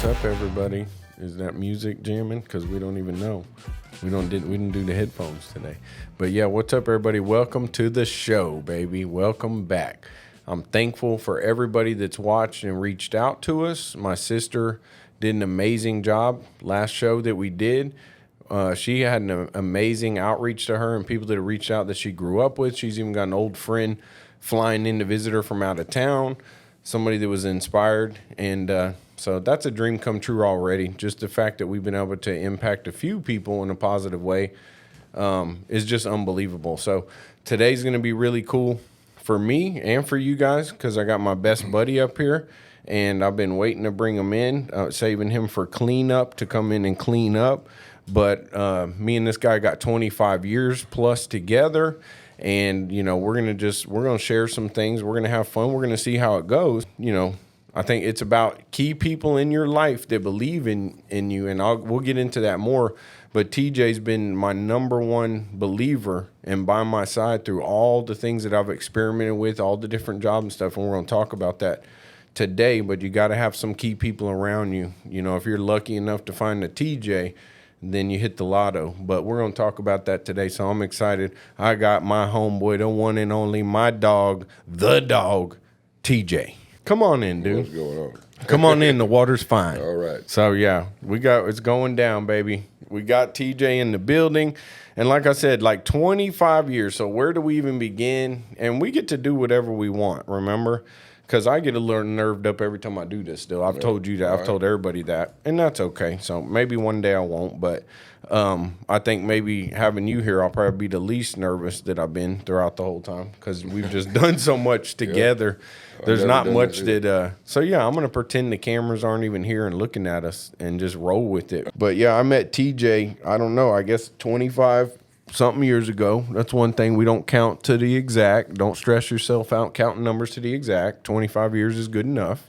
What's up, everybody? Is that music jamming? Because we don't even know. We didn't do the headphones today. But yeah, what's up, everybody? Welcome to the show, baby. Welcome back. I'm thankful for everybody that's watched and reached out to us. My sister did an amazing job last show that we did. She had an amazing outreach to her and people that have reached out that she grew up with. She's even got an old friend flying in to visit her from out of town, somebody that was inspired. And so that's a dream come true already. Just the fact that we've been able to impact a few people in a positive way is just unbelievable. So today's going to be really cool for me and for you guys because I got my best buddy up here. And I've been waiting to bring him in, saving him for cleanup to come in and clean up. But me and this guy got 25 years plus together. And, you know, we're going to share some things. We're going to have fun. We're going to see how it goes. You know, I think it's about key people in your life that believe in you. And we'll get into that more. But TJ's been my number one believer and by my side through all the things that I've experimented with, all the different jobs and stuff. And we're going to talk about that today. But you got to have some key people around you. You know, if you're lucky enough to find a TJ, then you hit the lotto. But we're going to talk about that today, so I'm excited. I got my homeboy, the one and only, my dog, the dog, TJ. Come on in, dude. What's going on? Come on in. The water's fine. All right. So, yeah, it's going down, baby. We got TJ in the building. And like I said, like 25 years. So where do we even begin? And we get to do whatever we want, remember? Because I get a little nerved up every time I do this still. I've told you that. I've told everybody that. And that's okay. So maybe one day I won't. But I think maybe having you here, I'll probably be the least nervous that I've been throughout the whole time. Because we've just done so much together. There's not much that... so, yeah, I'm going to pretend the cameras aren't even here and looking at us and just roll with it. But, yeah, I met TJ, I don't know, I guess 25-something years ago. That's one thing we don't count to the exact. Don't stress yourself out counting numbers to the exact. 25 years is good enough.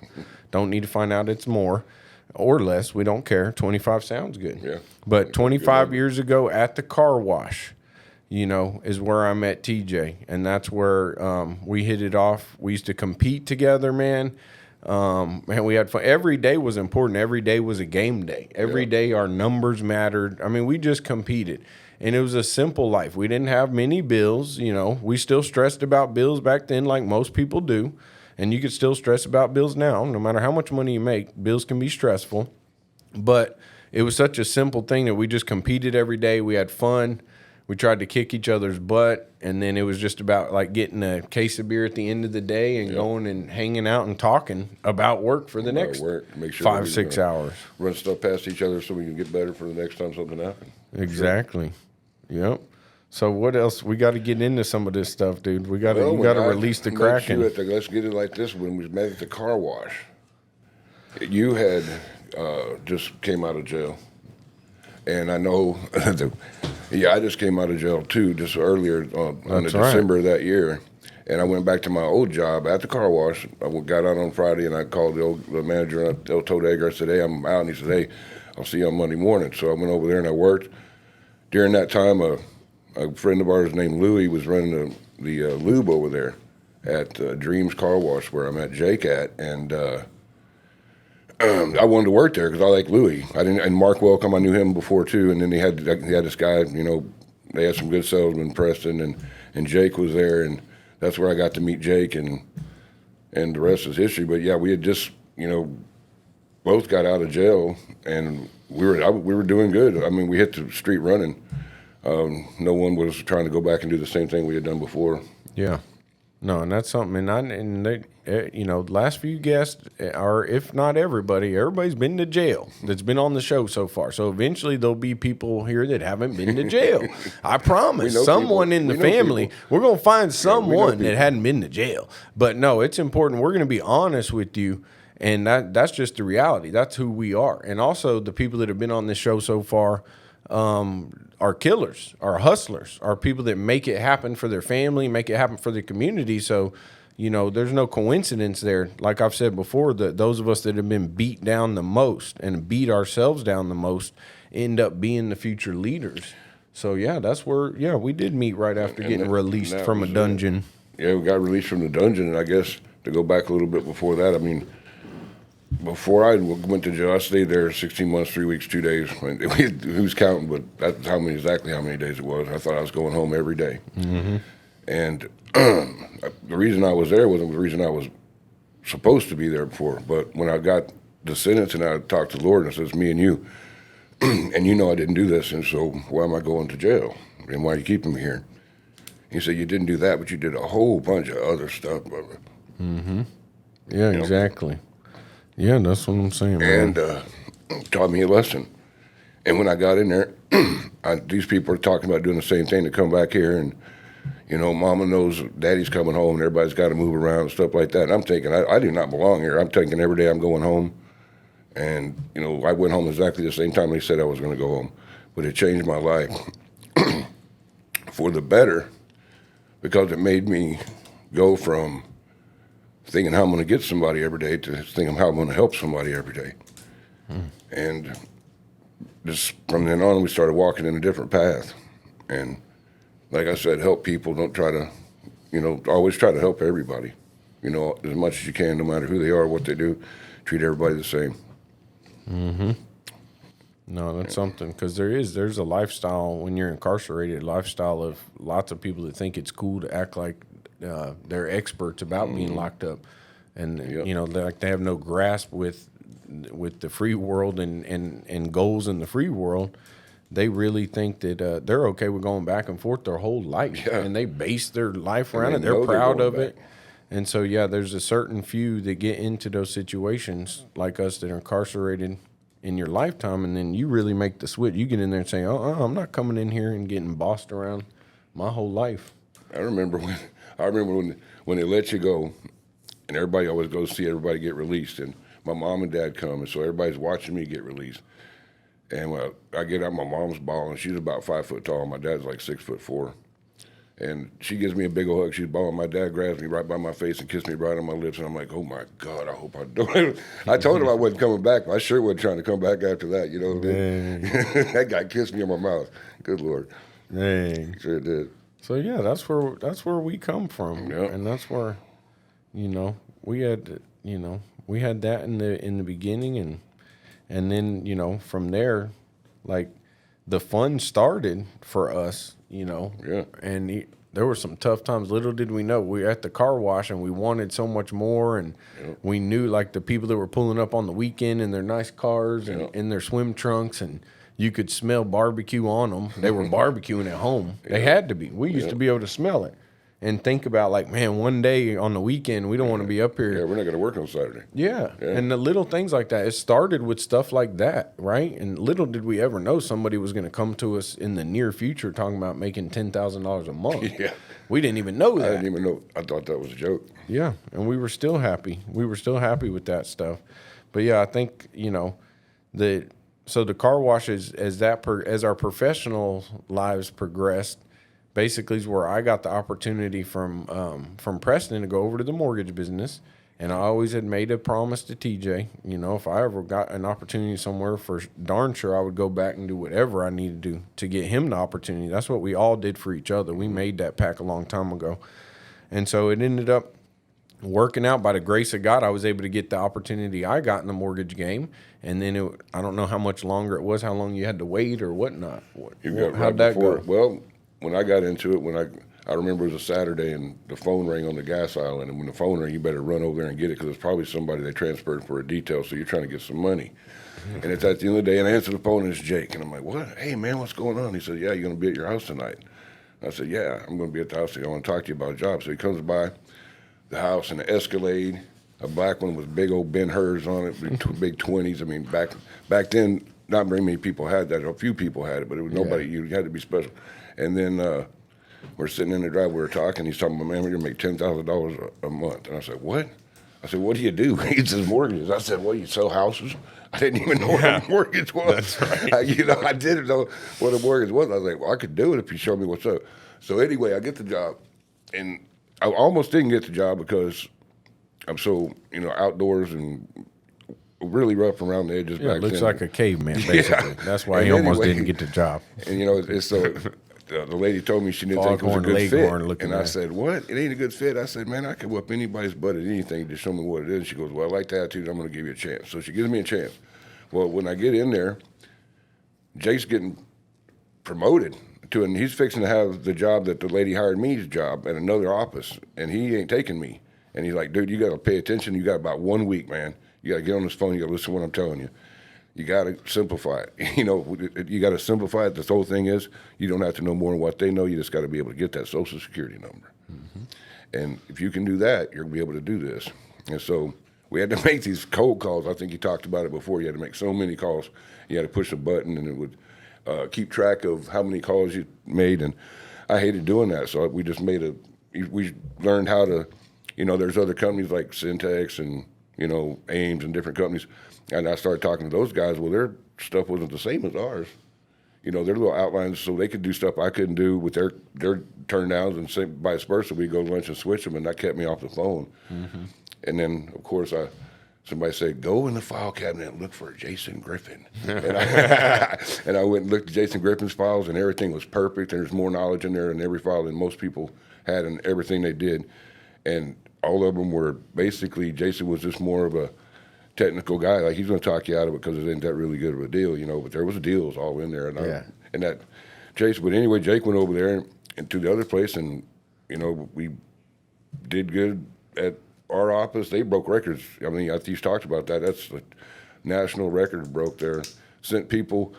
Don't need to find out it's more or less. We don't care. 25 sounds good. Yeah. But 25 years ago at the car wash, you know, is where I met TJ. And that's where we hit it off. We used to compete together, man. And we had fun. Every day was important. Every day was a game day. Every day our numbers mattered. I mean, we just competed. And it was a simple life. We didn't have many bills, you know. We still stressed about bills back then like most people do. And you could still stress about bills now. No matter how much money you make, bills can be stressful. But it was such a simple thing that we just competed every day. We had fun. We tried to kick each other's butt. And then it was just about like getting a case of beer at the end of the day and going and hanging out and talking about work for the next Make sure 5-6 hours. Run stuff past each other so we can get better for the next time something happens. Exactly. Yep. So what else? We got to get into some of this stuff, dude. You got to release the Kraken. Let's get it like this. When we met at the car wash, you had just came out of jail. And I know, I just came out of jail too, just earlier on December of that year. And I went back to my old job at the car wash. I got out on Friday and I called the manager and I told Edgar, I said, hey, I'm out. And he said, hey, I'll see you on Monday morning. So I went over there and I worked. During that time, a friend of ours named Louie was running the lube over there at Dreams Car Wash where I met Jake at. And I wanted to work there because I like Louie. And Mark Welcome, I knew him before too. And then he had this guy, you know, they had some good salesmen, Preston, and Jake was there. And that's where I got to meet Jake and the rest is history. But yeah, we had just, you know, both got out of jail and we were doing good. I mean, we hit the street running. No one was trying to go back and do the same thing we had done before. Yeah. No, and that's something. And they, you know, last few guests, or if not everybody's been to jail that's been on the show so far. So eventually there'll be people here that haven't been to jail. I promise. Someone in the family, we're going to find someone that hadn't been to jail. But no, it's important. We're going to be honest with you. And that's just the reality. That's who we are. And also the people that have been on this show so far are killers, are hustlers, are people that make it happen for their family, make it happen for their community. So, you know, there's no coincidence there. Like I've said before, those of us that have been beat down the most and beat ourselves down the most end up being the future leaders. So, yeah, that's where, we did meet right after getting released from a dungeon. Yeah, we got released from the dungeon. And I guess to go back a little bit before that, I mean, before I went to jail, I stayed there 16 months, 3 weeks, 2 days. Who's counting? But that's exactly how many days it was. I thought I was going home every day. Mm-hmm. And the reason I was there wasn't the reason I was supposed to be there before. But when I got the sentence and I talked to the Lord and I says, me and you, and you know I didn't do this, and so why am I going to jail? And why are you keeping me here? He said, you didn't do that, but you did a whole bunch of other stuff, brother. Mm-hmm. Yeah, exactly. Yeah, that's what I'm saying, man. And taught me a lesson. And when I got in there, these people are talking about doing the same thing to come back here. And, you know, mama knows daddy's coming home and everybody's got to move around and stuff like that. And I'm thinking, I do not belong here. I'm thinking every day I'm going home. And, you know, I went home exactly the same time they said I was going to go home. But it changed my life for the better because it made me go from thinking how I'm going to get somebody every day to thinking how I'm going to help somebody every day. And just from then on, we started walking in a different path. And like I said, help people. Don't try to, you know, always try to help everybody, you know, as much as you can, no matter who they are, what they do. Treat everybody the same. Mm-hmm. No, that's something, because there's a lifestyle when you're incarcerated, a lifestyle of lots of people that think it's cool to act like they're experts about being locked up, and you know, they have no grasp with the free world and goals in the free world. They really think that they're okay with going back and forth their whole life, and they base their life around it. They're proud of it. And so, yeah, there's a certain few that get into those situations like us that are incarcerated in your lifetime, and then you really make the switch. You get in there and say, I'm not coming in here and getting bossed around my whole life. I remember when they let you go, and everybody always goes see everybody get released, and my mom and dad come, and so everybody's watching me get released. And when I get out, my mom's bawling. She's about 5 foot tall. My dad's like 6'4". And she gives me a big old hug. She's bawling. My dad grabs me right by my face and kissed me right on my lips. And I'm like, oh, my God, I hope I don't. I told him I wasn't coming back. I sure wasn't trying to come back after that. You know what I mean? That guy kissed me on my mouth. Good Lord. Dang. Sure did. So, yeah, that's where we come from. Yep. And that's where, you know, we had that in the beginning. And then, you know, from there, like, the fun started for us, you know. Yeah. And there were some tough times. Little did we know. We were at the car wash, and we wanted so much more. And we knew, like, the people that were pulling up on the weekend in their nice cars and in their swim trunks, and you could smell barbecue on them. They were barbecuing at home. They had to be. We used to be able to smell it. And think about, like, man, one day on the weekend, we don't want to be up here. Yeah, we're not going to work on Saturday. Yeah, and the little things like that. It started with stuff like that, right? And little did we ever know somebody was going to come to us in the near future talking about making $10,000 a month. Yeah. We didn't even know that. I didn't even know. I thought that was a joke. Yeah, and we were still happy. We were still happy with that stuff. But, yeah, I think, you know, so the car wash as our professional lives progressed, basically is where I got the opportunity from Preston to go over to the mortgage business. And I always had made a promise to TJ, you know, if I ever got an opportunity somewhere, for darn sure I would go back and do whatever I needed to do to get him the opportunity. That's what we all did for each other. We made that pact a long time ago. And so it ended up working out by the grace of God. I was able to get the opportunity I got in the mortgage game. And then I don't know how much longer it was, how long you had to wait or whatnot. How'd that go? Well, when I got into it, I remember it was a Saturday and the phone rang on the gas island, and when the phone rang, you better run over there and get it because it's probably somebody they transferred for a detail, so you're trying to get some money. And it's at the end of the day, and I answer the phone, and it's Jake. And I'm like, what? Hey, man, what's going on? He said, yeah, you're going to be at your house tonight. I said, yeah, I'm going to be at the house. I want to talk to you about a job. So he comes by the house in an Escalade, a black one with big old Ben-Hurs on it, big 20s. I mean, back then, not very many people had that. A few people had it, but it was nobody. You had to be special. And then we're sitting in the drive, we were talking. He's talking about, man, we're going to make $10,000 a month. And I said, what? I said, what do you do? He says, mortgages. I said, well, you sell houses? I didn't even know what a mortgage was. That's right. I didn't know what a mortgage was. I was like, well, I could do it if you show me what's up. So anyway, I get the job. And I almost didn't get the job because I'm so, outdoors and really rough around the edges back then. It looks like a caveman, basically. That's why he almost didn't get the job. And, it's so the lady told me she didn't think it was a Foghorn good fit. Leghorn looking And I at. said, what? It ain't a good fit? I said, man, I could whoop anybody's butt at anything to show me what it is. She goes, well, I like the attitude. I'm going to give you a chance. So she gives me a chance. Well, when I get in there, Jake's getting promoted and he's fixing to have the job that the lady hired me's job at another office, and he ain't taking me. And he's like, dude, you got to pay attention. You got about 1 week, man. You got to get on this phone. You got to listen to what I'm telling you. You got to simplify it. You got to simplify it. The whole thing is you don't have to know more than what they know. You just got to be able to get that Social Security number. Mm-hmm. And if you can do that, you're going to be able to do this. And so we had to make these cold calls. I think you talked about it before. You had to make so many calls. You had to push a button, and it would keep track of how many calls you made. And I hated doing that. So we just we learned how to, there's other companies like Syntex and, Ames and different companies. And I started talking to those guys. Well, their stuff wasn't the same as ours. Their little outlines, so they could do stuff I couldn't do with their turn downs, and same, vice versa. We go to lunch and switch them, and that kept me off the phone. Mm-hmm. And then, of course, somebody said, go in the file cabinet and look for Jason Griffin. And I went and looked at Jason Griffin's files, and everything was perfect. And there's more knowledge in there in every file than most people had in everything they did. And all of them were basically, Jason was just more of a technical guy. Like, he's going to talk you out of it because it ain't that really good of a deal, but there was deals all in there. And that Jason, but anyway, Jake went over there and to the other place, and, we did good at our office. They broke records. I mean, I think he's talked about that. That's the national record broke there. Sent the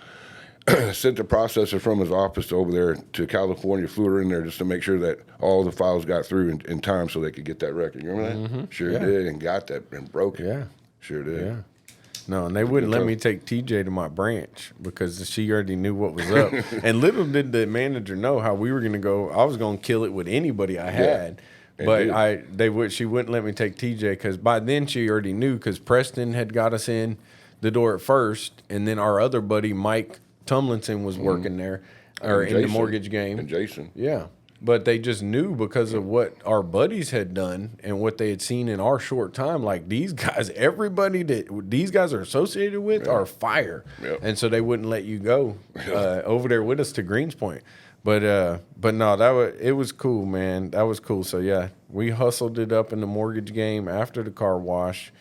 processor from his office over there to California, flew her in there just to make sure that all the files got through in time so they could get that record. You remember that? Mm-hmm. Sure did, and got that and broke it. Yeah. Sure did. Yeah. No, and they wouldn't let me take TJ to my branch because she already knew what was up. And little did the manager know how we were going to go. I was going to kill it with anybody I had. But she wouldn't let me take TJ because by then she already knew, because Preston had got us in the door at first, and then our other buddy Mike Tumlinson was working there, or in the mortgage game. And Jason. Yeah. But they just knew because of what our buddies had done and what they had seen in our short time. Like, these guys, everybody that these guys are associated with are fire. Yep. And so they wouldn't let you go over there with us to Greenspoint. But no, it was cool, man. That was cool. So yeah, we hustled it up in the mortgage game after the car wash,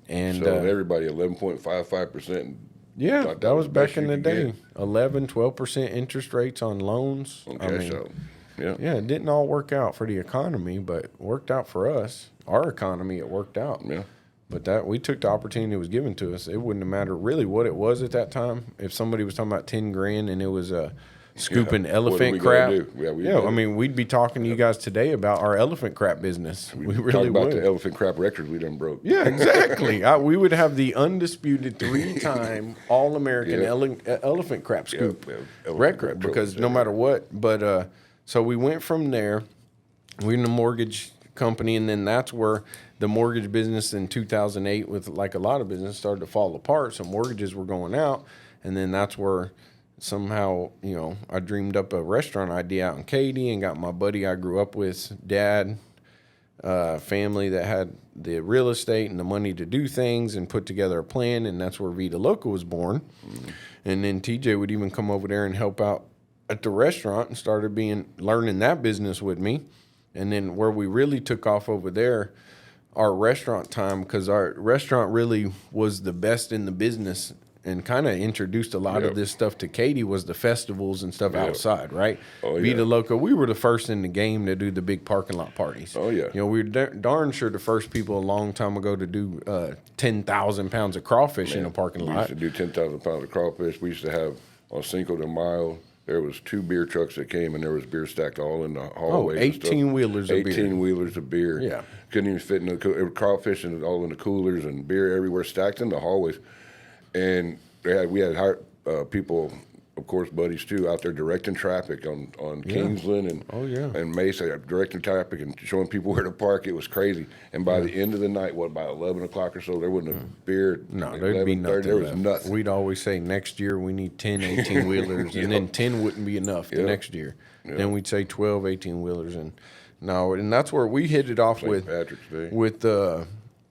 and so everybody 11.55%. Yeah, that was back in the day. 11-12% interest rates on loans. Okay, yeah, it didn't all work out for the economy, but it worked out for us. Our economy, it worked out. Yeah. But we took the opportunity that was given to us. It wouldn't have mattered really what it was at that time. If somebody was talking about $10,000 and it was scooping elephant crap. I mean, we'd be talking to you guys today about our elephant crap business. We really talk about would. the elephant crap records we done broke. Yeah, exactly. We would have the undisputed 3-time All-American elephant crap scoop record because no matter what. But so we went from there. We're in the mortgage company, and then that's where the mortgage business in 2008, with like a lot of business, started to fall apart. So mortgages were going out, and then that's where somehow, I dreamed up a restaurant idea out in Katy and got my buddy I grew up with, dad, family that had the real estate and the money to do things, and put together a plan, and that's where Vida Loca was born. Mm-hmm. And then TJ would even come over there and help out at the restaurant and started learning that business with me. And then where we really took off over there, our restaurant time, because our restaurant really was the best in the business and kind of introduced a lot of this stuff to Katy, was the festivals and stuff outside, right? Oh, yeah. Vida Loca, we were the first in the game to do the big parking lot parties. Oh, yeah. We were darn sure the first people a long time ago to do 10,000 pounds of crawfish in a parking lot. We used to do 10,000 pounds of crawfish. We used to have on Cinco de Mayo, there was 2 beer trucks that came, and there was beer stacked all in the hallways. 18-wheelers of beer. 18-wheelers of beer. Yeah. Couldn't even fit in the crawfish and all in the coolers, and beer everywhere stacked in the hallways. And we had hired people, of course, buddies too, out there directing traffic on Kingsland and Mesa, directing traffic and showing people where to park. It was crazy. And by the end of the night, by 11 o'clock or so, there wasn't a beer. No, there'd be nothing. There was nothing. We'd always say next year we need 10 18-wheelers, and then 10 wouldn't be enough the next year. Yep. Then we'd say 12 18-wheelers, and that's where we hit it off St. Patrick's Day. with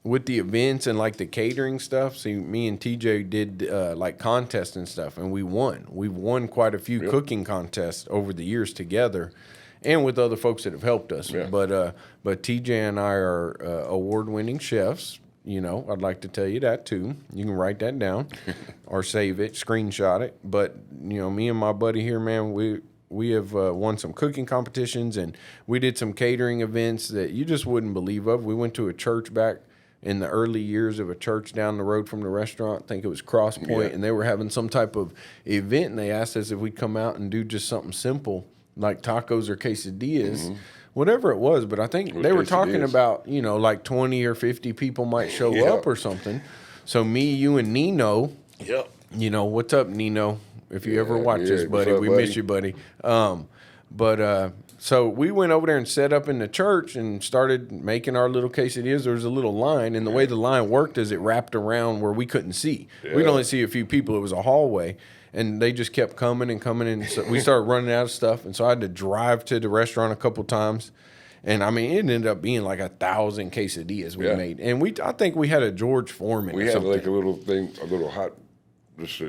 with the events and like the catering stuff, see, me and TJ did like contests and stuff, and we won. We've won quite a few cooking contests over the years together, and with other folks that have helped us. Yeah. But TJ and I are award-winning chefs. You know, I'd like to tell you that too. You can write that down or save it, screenshot it. But you know, me and my buddy here, man, we have won some cooking competitions, and we did some catering events that you just wouldn't believe of. We went to a church back in the early years of a church down the road from the restaurant. I think it was Cross Point, and they were having some type of event, and they asked us if we'd come out and do just something simple like tacos or quesadillas, whatever it was. But I think they were talking about, you know, like 20 or 50 people might show up or something. So me, you, and Nino, you know, what's up, Nino? If you ever watch this, buddy, we miss you, buddy. So we went over there and set up in the church and started making our little quesadillas. There was a little line, and the way the line worked is it wrapped around where we couldn't see. We'd only see a few people. It was a hallway, and they just kept coming and coming, and so we started running out of stuff, and so I had to drive to the restaurant a couple times. And I mean, it ended up being like 1,000 quesadillas we made, and I think we had a George Foreman. We had like a little thing, a little hot, just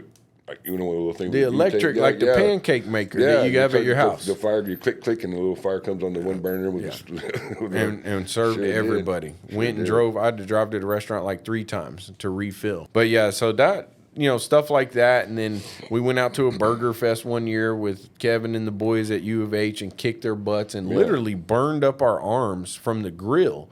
like, you know, a little thing. The electric, like the pancake maker that you have at your house. The fire, you click, and the little fire comes on the one burner. And served to everybody. Went and drove. I had to drive to the restaurant like 3 times to refill. But yeah, so that, you know, stuff like that. And then we went out to a burger fest one year with Kevin and the boys at U of H and kicked their butts and literally burned up our arms from the grill.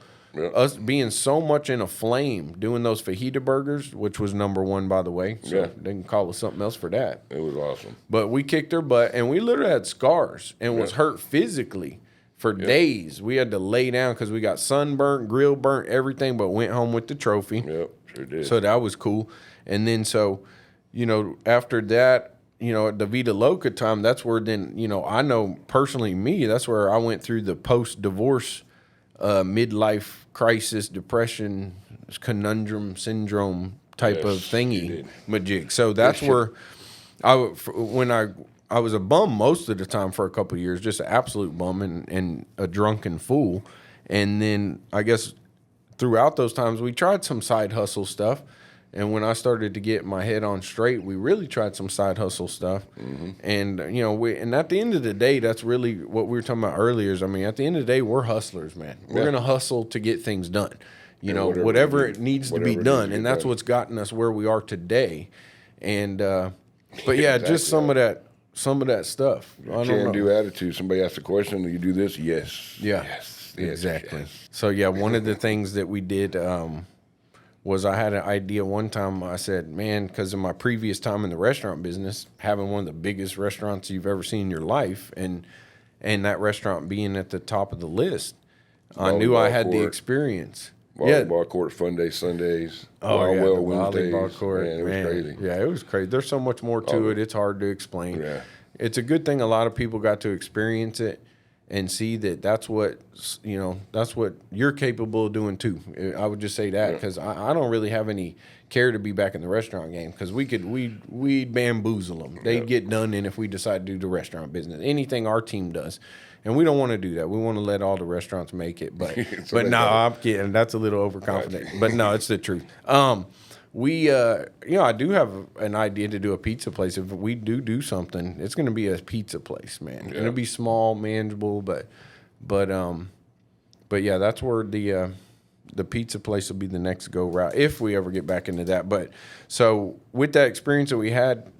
Us being so much in a flame doing those fajita burgers, which was #1, by the way. So they can call us something else for that. It was awesome. But we kicked their butt, and we literally had scars and was hurt physically for days. We had to lay down because we got sunburnt, grill burnt, everything, but went home with the trophy. Yep, sure did. So that was cool. And then so, you know, after that, you know, at the Vida Loca time, that's where then, you know, I know personally me, that's where I went through the post-divorce midlife crisis, depression, conundrum syndrome type of thingy majig. So that's where when I was a bum most of the time for a couple of years, just an absolute bum and a drunken fool. And then I guess throughout those times we tried some side hustle stuff. And when I started to get my head on straight, we really tried some side hustle stuff. And, you know, and at the end of the day, that's really what we were talking about earlier is, I mean, at the end of the day, we're hustlers, man. We're going to hustle to get things done. You know, whatever it needs to be done. And that's what's gotten us where we are today. And, but yeah, just some of that stuff. Can-do attitude. Somebody asks a question, do you do this? Yes. Yeah. Yes. Exactly. Yes. So, yeah, one of the things that we did, was I had an idea one time. I said, man, because of my previous time in the restaurant business, having one of the biggest restaurants you've ever seen in your life, and that restaurant being at the top of the list, I knew I had the experience. Volleyball court, fun day Sundays. Oh, yeah, the Wednesdays. volleyball court. Man, it was crazy. Yeah, it was crazy. There's so much more to it. It's hard to explain. Yeah. It's a good thing a lot of people got to experience it and see that that's what, you know, that's what you're capable of doing too. I would just say that because I don't really have any care to be back in the restaurant game because we'd bamboozle them. They'd get done in if we decide to do the restaurant business. Anything our team does. And we don't want to do that. We want to let all the restaurants make it. But but no, I'm kidding. That's a little overconfident. But no, it's the truth. We, you know, I do have an idea to do a pizza place. If we do something, it's going to be a pizza place, man. It's going to be small, manageable, but yeah, that's where the pizza place will be the next go route if we ever get back into that. But so with that experience that we had,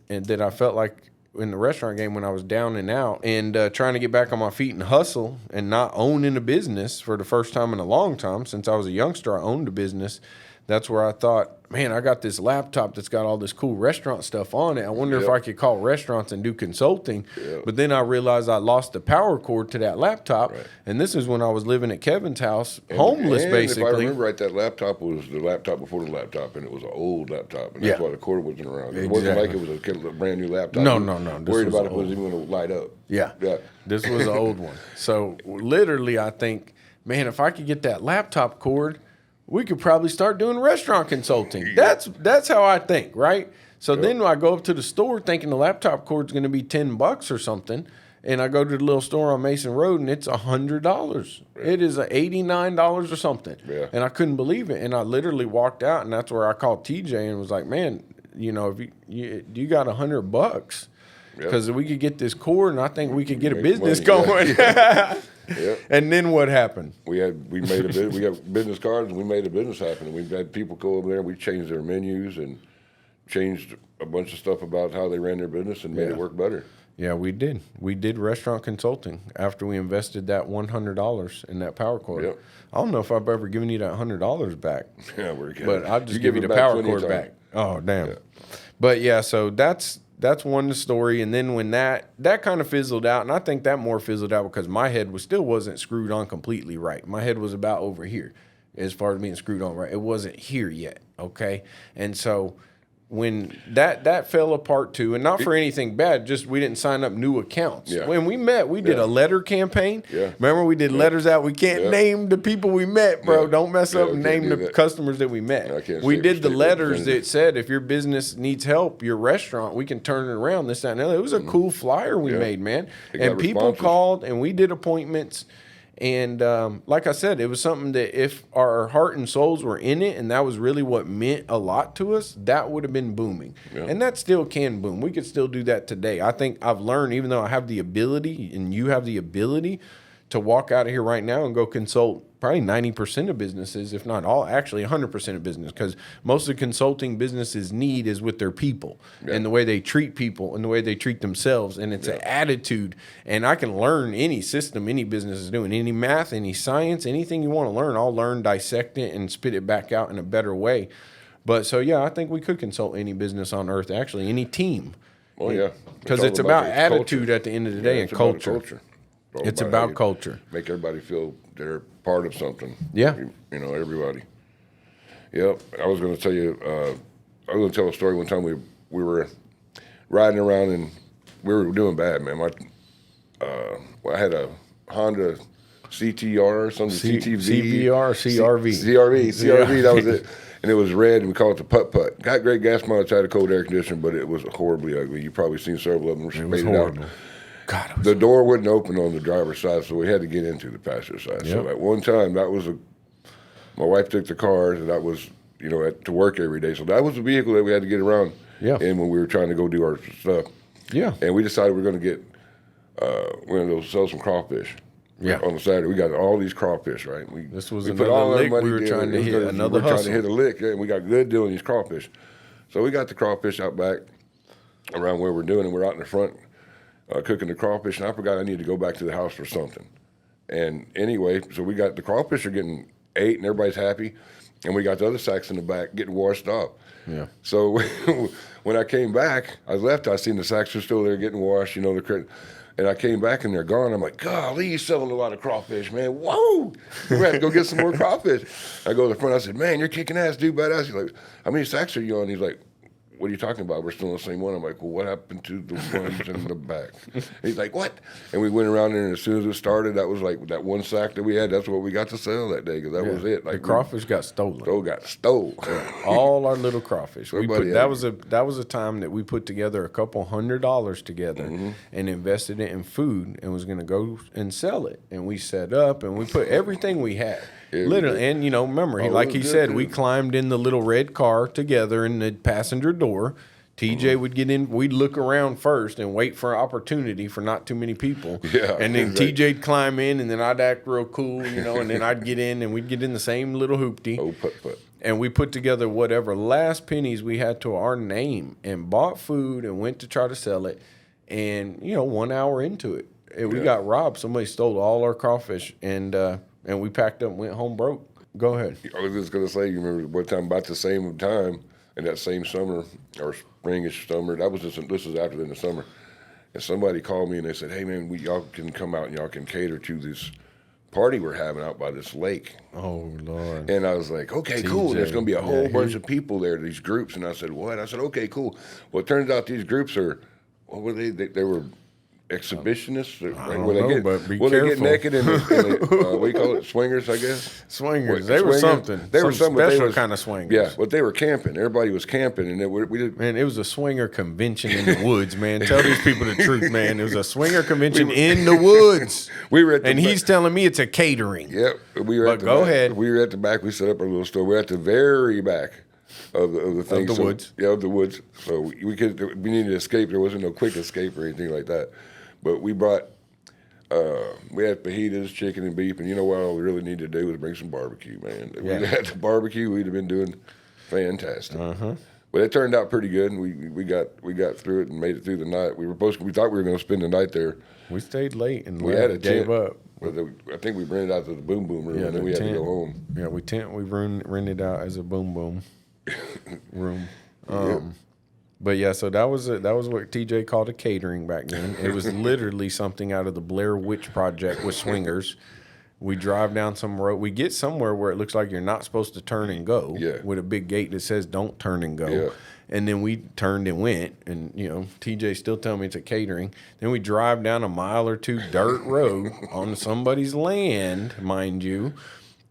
and that I felt like in the restaurant game when I was down and out and trying to get back on my feet and hustle and not owning a business for the first time in a long time since I was a youngster, I owned a business. That's where I thought, man, I got this laptop that's got all this cool restaurant stuff on it. I wonder if I could call restaurants and do consulting. But then I realized I lost the power cord to that laptop. And this is when I was living at Kevin's house, homeless basically. If I remember right, that laptop was the laptop before the laptop, and it was an old laptop. And that's why the cord wasn't around. It wasn't like it was a brand new laptop. No. Worried about if it was even going to light up. Yeah. This was an old one. So literally I think, man, if I could get that laptop cord, we could probably start doing restaurant consulting. That's how I think, right? So then I go up to the store thinking the laptop cord's going to be $10 or something, And I go to the little store on Mason Road, and it's $100. It is $89 or something. Yeah. And I couldn't believe it. And I literally walked out, and that's where I called TJ and was like, man, you know, if you got $100, because we could get this cord, and I think we could get a business going. Yep. And then what happened? We got business cards, and we made a business happen. And we've had people go over there, and we changed their menus and changed a bunch of stuff about how they ran their business and made it work better. Yeah, we did. We did restaurant consulting after we invested that $100 in that power cord. Yep. I don't know if I've ever given you that $100 back. Yeah, we're good. But I'll just give you the power cord back. Oh, damn. Yeah. But yeah, so that's one story. And then when that kind of fizzled out, and I think that more fizzled out because my head still wasn't screwed on completely right. My head was about over here as far as being screwed on right. It wasn't here yet, okay? And so when that fell apart too, and not for anything bad, just we didn't sign up new accounts. Yeah. When we met, we did a letter campaign. Yeah. Remember, we did letters out. We can't name the people we met, bro. Don't mess up and name the customers that we met. We did the letters that said, if your business needs help, your restaurant, we can turn it around, this, that, and the other. It was a cool flyer we made, man. And people called, and we did appointments. And like I said, it was something that if our heart and souls were in it, and that was really what meant a lot to us, that would have been booming. Yeah. And that still can boom. We could still do that today. I think I've learned, even though I have the ability and you have the ability to walk out of here right now and go consult probably 90% of businesses, if not all, actually 100% of business, because most of the consulting businesses need is with their people and the way they treat people and the way they treat themselves. And it's an attitude. And I can learn any system any business is doing, any math, any science, anything you want to learn. I'll learn, dissect it, and spit it back out in a better way. But so, yeah, I think we could consult any business on earth, actually, any team. Well, yeah. Because it's about attitude at the end of the day and culture. It's about culture. Make everybody feel they're part of something. Yeah. You know, everybody. Yep. I was going to tell you, I was going to tell a story one time we were riding around and we were doing bad, man. I had a Honda CTR or something, CTV. CRV, that was it. And it was red, and we called it the putt-putt. Got great gas mileage, had a cold air conditioner, but it was horribly ugly. You've probably seen several of them. It was horrible. God, the door wouldn't open on the driver's side, so we had to get into the passenger side. Yep. So at one time, my wife took the car, and that was, to work every day. So that was the vehicle that we had to get around. Yeah. And when we were trying to go do our stuff. Yeah. And we decided we're going to we're going to sell some crawfish. Yeah. On the Saturday, we got all these crawfish, right? This was another lick we were trying to hit, another hustle. Trying to hit a lick, and we got good deal on these crawfish. So we got the crawfish out back around where we're doing, and we're out in the front cooking the crawfish, and I forgot I needed to go back to the house for something. And anyway, so we got the crawfish are getting ate, and everybody's happy, and we got the other sacks in the back getting washed off. Yeah. So when I came back, I seen the sacks were still there getting washed, and I came back and they're gone. I'm like, golly, you're selling a lot of crawfish, man. Whoa! We're going to go get some more crawfish. I go to the front. I said, man, you're kicking ass, dude, badass. He's like, how many sacks are you on? He's like, what are you talking about? We're still on the same one. I'm like, well, what happened to the ones in the back? And he's like, what? And we went around there, and as soon as it started, that was like that one sack that we had. That's what we got to sell that day because that was it. Like the crawfish got stolen. Got stole. All our little crawfish. That was a time that we put together a couple $100 together and invested it in food and was going to go and sell it. And we set up and we put everything we had. Literally, and remember, like he said, we climbed in the little red car together in the passenger door. TJ would get in, we'd look around first and wait for an opportunity for not too many people. Yeah, and then TJ'd climb in, and then I'd act real cool, and then I'd get in, and we'd get in the same little hoopty. Oh, putt. And we put together whatever last pennies we had to our name and bought food and went to try to sell it. And, 1 hour into it, we got robbed. Somebody stole all our crawfish, and we packed up and went home broke. Go ahead. I was just going to say, you remember one time about the same time in that same summer or springish summer, this was after the summer, and somebody called me and they said, hey, man, y'all can come out and y'all can cater to this party we're having out by this lake. Oh, Lord. And I was like, okay, cool. There's going to be a whole bunch of people there, these groups. And I said, what? I said, okay, cool. Well, it turns out these groups are, what were they? They were exhibitionists, right? don't know, but be they get careful. naked in what do you call it? Swingers, I guess. Swingers. They were something. They were some but special kind of swingers. Yeah, but they were camping. Everybody was camping, and we did. Man, it was a swinger convention in the woods, man. Tell these people the truth, man. It was a swinger convention in the woods. We were at the and he's telling me it's a catering. Yep. We were but at the go back. ahead. We were at the back. We set up our little store. We're at the very back of the thing. Of the woods. Yeah, of the woods. So we needed to escape. There wasn't no quick escape or anything like that. But we brought, we had fajitas, chicken and beef, and you know what all we really needed to do was bring some barbecue, man. If we had the barbecue, we'd have been doing fantastic. But it turned out pretty good, and we got through it and made it through the night. We thought we were going to spend the night there. We stayed late and we had a gave tent, up. I think we rented out to the boom boom room, and then we had to go home. Yeah, we rented out as a boom boom room. But yeah, so that was what TJ called a catering back then. It was literally something out of the Blair Witch Project with swingers. We drive down some road. We get somewhere where it looks like you're not supposed to turn and go. Yeah. With a big gate that says "Don't turn and go." Yeah. And then we turned and went, and TJ still telling me it's a catering. Then we drive down a mile or two dirt road on somebody's land, mind you.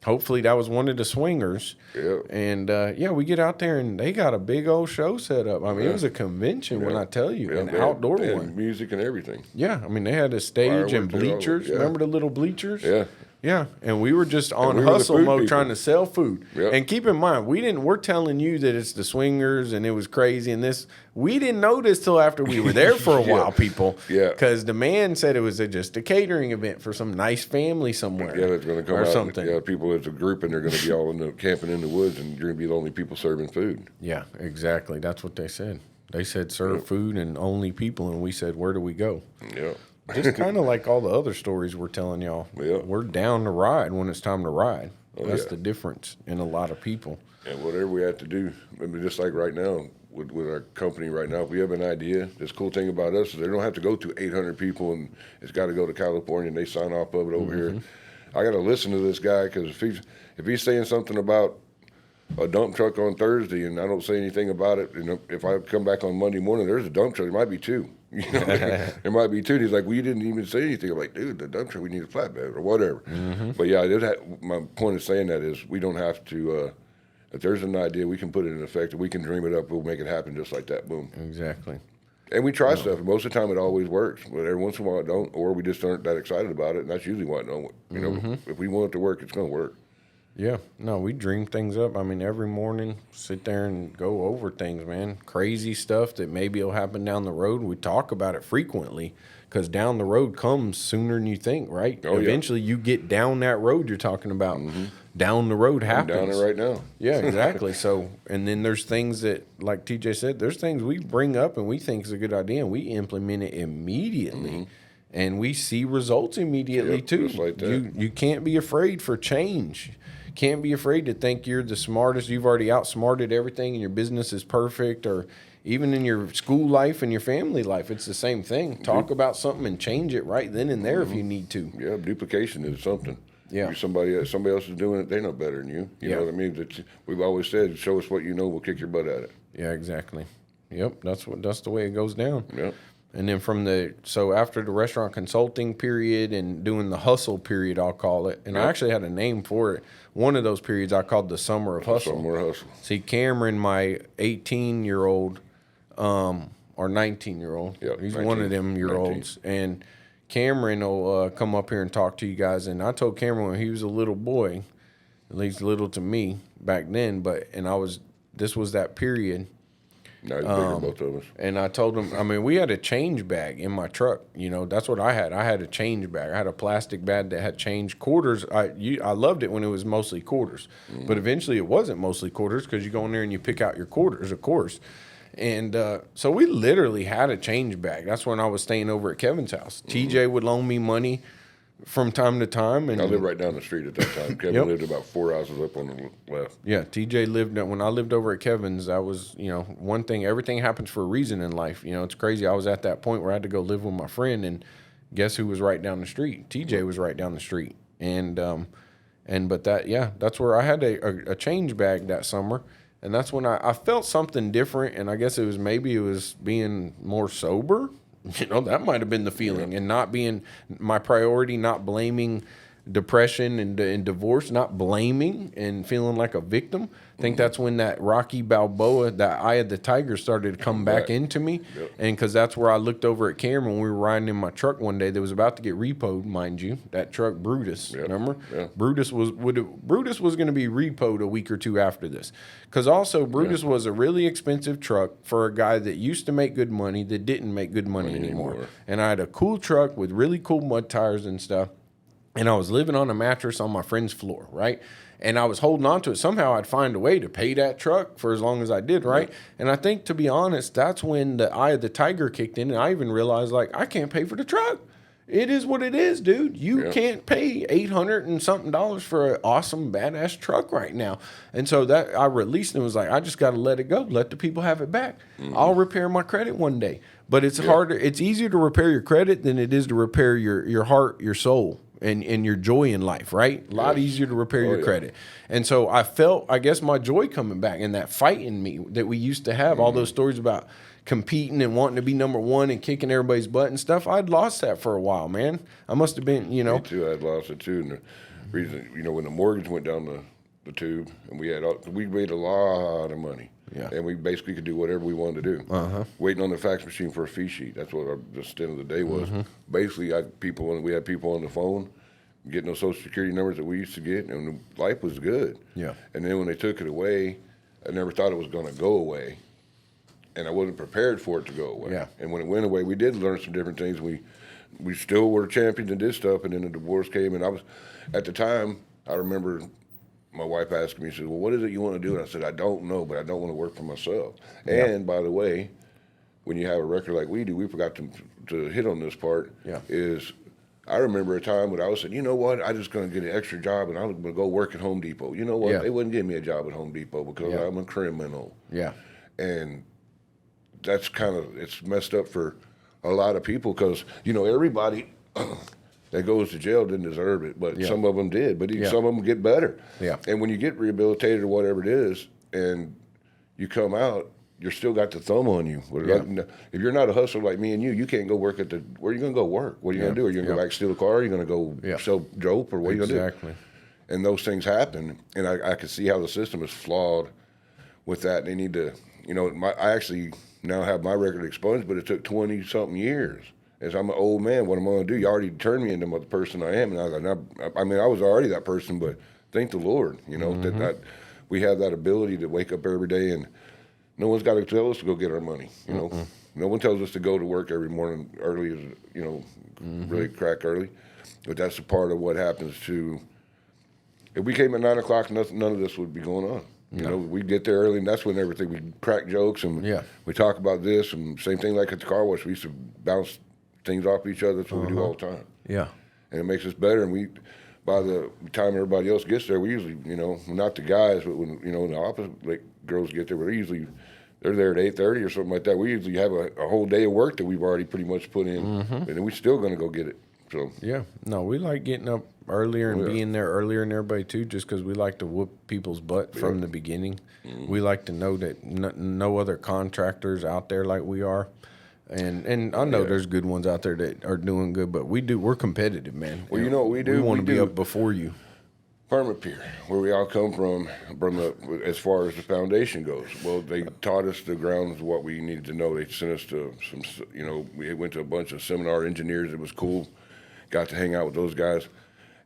Hopefully that was one of the swingers. Yeah. And we get out there and they got a big old show set up. I mean, it was a convention when I tell you, an outdoor one. Music and everything. Yeah, I mean they had a stage and bleachers. Remember the little bleachers? Yeah. Yeah, and we were just on we hustle mode people. trying to sell food. Yep. And keep in mind, we're telling you that it's the swingers and it was crazy and this. We didn't know this till after we were there for a while, people. Yeah. Because the man said it was just a catering event for some nice family somewhere. Yeah, that's going to come or out. Something. Yeah, people as a group and they're going to be all camping in the woods and you're going to be the only people serving food. Yeah, exactly. That's what they said. They said serve food and only people, and we said, where do we go? Yeah. Just kind of like all the other stories we're telling y'all. Yeah. We're down to ride when it's time to ride. That's yeah. the difference in a lot of people. And whatever we have to do, I mean, just like right now with our company right now, if we have an idea, this cool thing about us is they don't have to go to 800 people and it's got to go to California and they sign off of it over here. I got to listen to this guy because if he's saying something about a dump truck on Thursday and I don't say anything about it, and if I come back on Monday morning, there's a dump truck. There might be two. There might be two. And he's like, well, you didn't even say anything. I'm like, dude, the dump truck, we need a flatbed or whatever. But yeah, my point of saying that is we don't have to, if there's an idea, we can put it in effect. If we can dream it up, we'll make it happen just like that. Boom. Exactly. And we try stuff. Most of the time it always works. But every once in a while it don't, or we just aren't that excited about it. And that's usually why it don't. You know, if we want it to work, it's going to work. Yeah. No, we dream things up. I mean, every morning, sit there and go over things, man. Crazy stuff that maybe will happen down the road. We talk about it frequently because down the road comes sooner than you think, right? Oh, Eventually you get down that road you're talking about. Down the road happens. I'm down it right now. Yeah, exactly. So, and then there's things that, like TJ said, there's things we bring up and we think is a good idea and we implement it immediately. And we see results immediately too. Just like that. You can't be afraid for change. Can't be afraid to think you're the smartest. You've already outsmarted everything and your business is perfect, or even in your school life and your family life, it's the same thing. Talk about something and change it right then and there if you need to. Yeah, duplication is something. Yeah. Somebody else is doing it, they know better than you. You know what I mean? We've always said, show us what you know, we'll kick your butt at it. Yeah, exactly. Yep, that's the way it goes down. Yep. And then so after the restaurant consulting period and doing the hustle period, I'll call it. And I actually had a name for it. One of those periods I called the summer of hustle. Summer of hustle. See, Cameron, my 18-year-old, or 19-year-old, he's 19, one of them year-olds. And Cameron will come up here and talk to you guys. And I told Cameron when he was a little boy, at least little to me back then, this was that period. Now he's bigger than both of us. And I told him, I mean, we had a change bag in my truck. You know, that's what I had. I had a change bag. I had a plastic bag that had change quarters. I loved it when it was mostly quarters. But eventually it wasn't mostly quarters because you go in there and you pick out your quarters, of course. And so we literally had a change bag. That's when I was staying over at Kevin's house. TJ would loan me money from time to time. And I lived right down the street at that time. Kevin lived about 4 houses up on the left. Yeah, TJ lived, when I lived over at Kevin's, I was, one thing, everything happens for a reason in life. It's crazy. I was at that point where I had to go live with my friend, and guess who was right down the street? TJ was right down the street. That's where I had a change bag that summer. And that's when I felt something different. And I guess it was being more sober that might have been the feeling, and not being my priority, not blaming depression and divorce, not blaming and feeling like a victim. I think that's when that Rocky Balboa, that eye of the tiger, started to come back into me. Yep. And because that's where I looked over at Cameron when we were riding in my truck one day that was about to get repoed, mind you. That truck, Brutus, remember? Yeah. Brutus was going to be repoed a week or two after this. Because also Brutus was a really expensive truck for a guy that used to make good money that didn't make good money anymore. And I had a cool truck with really cool mud tires and stuff. And I was living on a mattress on my friend's floor, right? And I was holding on to it. Somehow I'd find a way to pay that truck for as long as I did, right? Yeah. And I think, to be honest, that's when the eye of the tiger kicked in. And I even realized, like, I can't pay for the truck. It is what it is, dude. You can't pay $800 and something for an awesome, badass truck right now. And so that I released and was like, I just got to let it go. Let the people have it back. I'll repair my credit one day. But it's harder. It's easier to repair your credit than it is to repair your heart, your soul. And your joy in life, right? A lot easier to repair your credit. And so I felt, I guess, my joy coming back and that fight in me that we used to have, all those stories about competing and wanting to be number one and kicking everybody's butt and stuff. I'd lost that for a while, man. I must have been, Me too. I'd lost it too. And the reason, when the mortgage went down the tube and we made a lot of money. Yeah. And we basically could do whatever we wanted to do. Waiting on the fax machine for a fee sheet. That's what the stint of the day was. Basically, we had people on the phone getting those Social Security numbers that we used to get, and life was good. Yeah. And then when they took it away, I never thought it was going to go away, and I wasn't prepared for it to go away. Yeah. And when it went away, we did learn some different things. We still were champions and did stuff, and then the divorce came, and at the time, I remember my wife asking me, she said, well, what is it you want to do? And I said, I don't know, but I don't want to work for myself. Yeah. And by the way, when you have a record like we do, we forgot to hit on this part, is I remember a time when I was saying, you know what, I'm just going to get an extra job and I'm going to go work at Home Depot. You know what, they wouldn't give me a job at Home Depot because I'm a criminal. Yeah. And that's it's messed up for a lot of people because, everybody that goes to jail didn't deserve it, but some of them did. But some of them get better. Yeah. And when you get rehabilitated or whatever it is, and you come out, you still got the thumb on you. If you're not a hustler like me and you can't go work where are you going to go work? What are you going to do? Are you going to go back steal a car? Are you going to go sell dope? Or what are you going to do? Exactly. And those things happen, and I can see how the system is flawed with that. They need to, I actually now have my record expunged, but it took 20-something years. As I'm an old man, what am I going to do? You already turned me into the person I am. And I was already that person, but thank the Lord, that we have that ability to wake up every day, and no one's got to tell us to go get our money. No one tells us to go to work every morning early, really crack early. But that's a part of what happens to. If we came at 9 o'clock, none of this would be going on. We'd get there early, and that's when we crack jokes and we talk about this. And same thing like at the car wash, we used to bounce things off each other. That's what we do all the time. Yeah. And it makes us better. And by the time everybody else gets there, we usually, not the guys, but when, the opposite girls get there, they're there at 8:30 or something like that. We usually have a whole day of work that we've already pretty much put in, and then we're still going to go get it. So no, we like getting up earlier and being there earlier than everybody too, just because we like to whoop people's butt from the beginning. We like to know that no other contractors out there like we are. And I know there's good ones out there that are doing good, but we're competitive, man. Well, you know what we do? We want to be up before you. Permit Pier, where we all come from as far as the foundation goes. Well, they taught us the grounds of what we needed to know. They sent us to some, we went to a bunch of seminar engineers. It was cool. Got to hang out with those guys.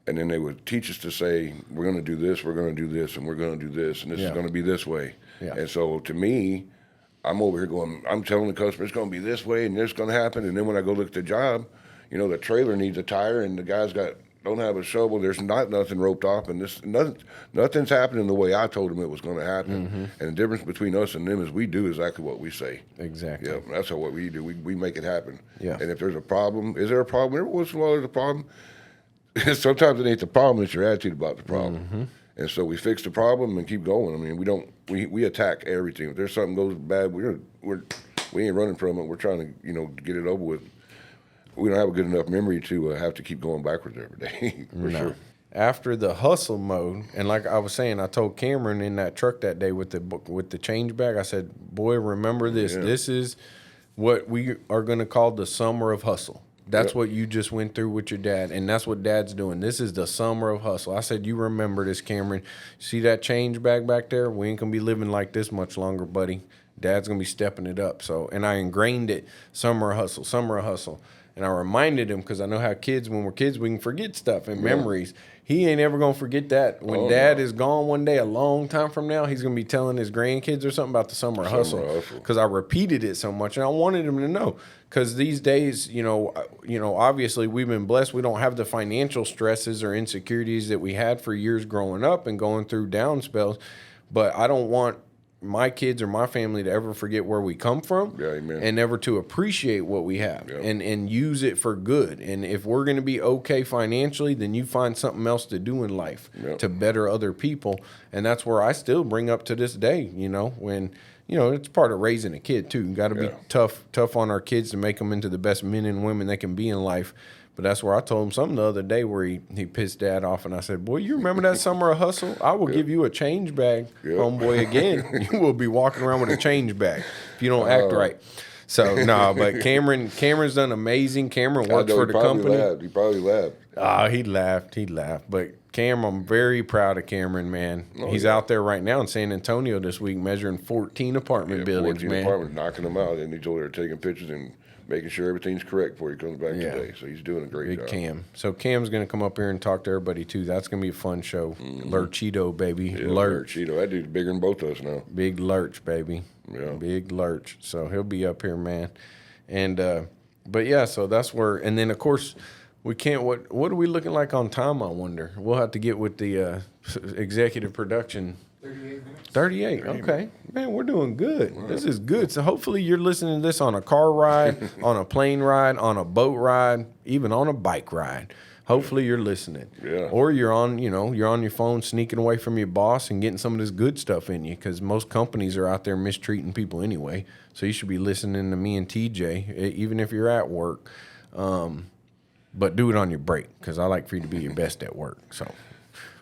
And then they would teach us to say, we're going to do this, we're going to do this, and we're going to do this, and this is going to be this way. Yeah. And so to me, I'm over here going, I'm telling the customer it's going to be this way and this is going to happen. And then when I go look at the job, the trailer needs a tire and the guy's don't have a shovel. There's nothing roped off, and nothing's happening the way I told him it was going to happen. And the difference between us and them is we do exactly what we say. Exactly. Yeah, that's what we do. We make it happen. Yeah. And if there's a problem, is there a problem? Every once in a while there's a problem. Sometimes it ain't the problem; it's your attitude about the problem. And so we fix the problem and keep going. I mean, we attack everything. If there's something goes bad, we ain't running from it. We're trying to get it over with. We don't have a good enough memory to have to keep going backwards every day. For sure. After the hustle mode, and like I was saying, I told Cameron in that truck that day with the change bag, I said, "Boy, remember this. Yeah. what we are going to call the summer of hustle. That's Yep. what you just went through with your dad, and that's what Dad's doing. This is the summer of hustle. I said, you remember this, Cameron. See that change bag back there? We ain't going to be living like this much longer, buddy. Dad's going to be stepping it up. So, and I ingrained it, summer of hustle, summer of hustle. And I reminded him, because I know how kids, when we're kids, we can forget stuff and memories. He ain't ever going to forget that. When Dad is gone one day, a long time from now, he's going to be telling his grandkids or something about the summer of hustle. Because I repeated it so much, and I wanted him to know. Because these days, obviously we've been blessed. We don't have the financial stresses or insecurities that we had for years growing up and going through down spells. But I don't want my kids or my family to ever forget where we come from, and never to appreciate what we have, and use it for good. And if we're going to be okay financially, then you find something else to do in life to better other people. And that's where I still bring up to this day, when, it's part of raising a kid too. You got to be tough on our kids to make them into the best men and women they can be in life. But that's where I told him something the other day where he pissed Dad off, and I said, boy, you remember that summer of hustle? I will give you a change bag, homeboy, again. You will be walking around with a change bag if you don't act right. So, no, but Cameron's done amazing. Cameron works for the company. He probably laughed. He laughed. But Cameron, I'm very proud of Cameron, man. He's out there right now in San Antonio this week measuring 14 apartment buildings, 14 man. apartments, knocking them out, and he's over there taking pictures and making sure everything's correct before he comes back today. So he's doing a great job. Cam. So Cam's going to come up here and talk to everybody, too. That's going to be a fun show. Lurchito, baby. Lurch. Lurchito. That dude's bigger than both of us now. Big Lurch, baby. Yeah. Big Lurch. So he'll be up here, man. And, but yeah, so that's where, and then, of course, we can't, what are we looking like on time, I wonder? We'll have to get with the executive production. 38 minutes. 38, okay. Man, we're doing good. Wow. This is good. So hopefully you're listening to this on a car ride, on a plane ride, on a boat ride, even on a bike ride. Hopefully you're listening. Yeah. Or you're on your phone sneaking away from your boss and getting some of this good stuff in you, because most companies are out there mistreating people anyway. So you should be listening to me and TJ, even if you're at work. But do it on your break, because I like for you to be your best at work. So,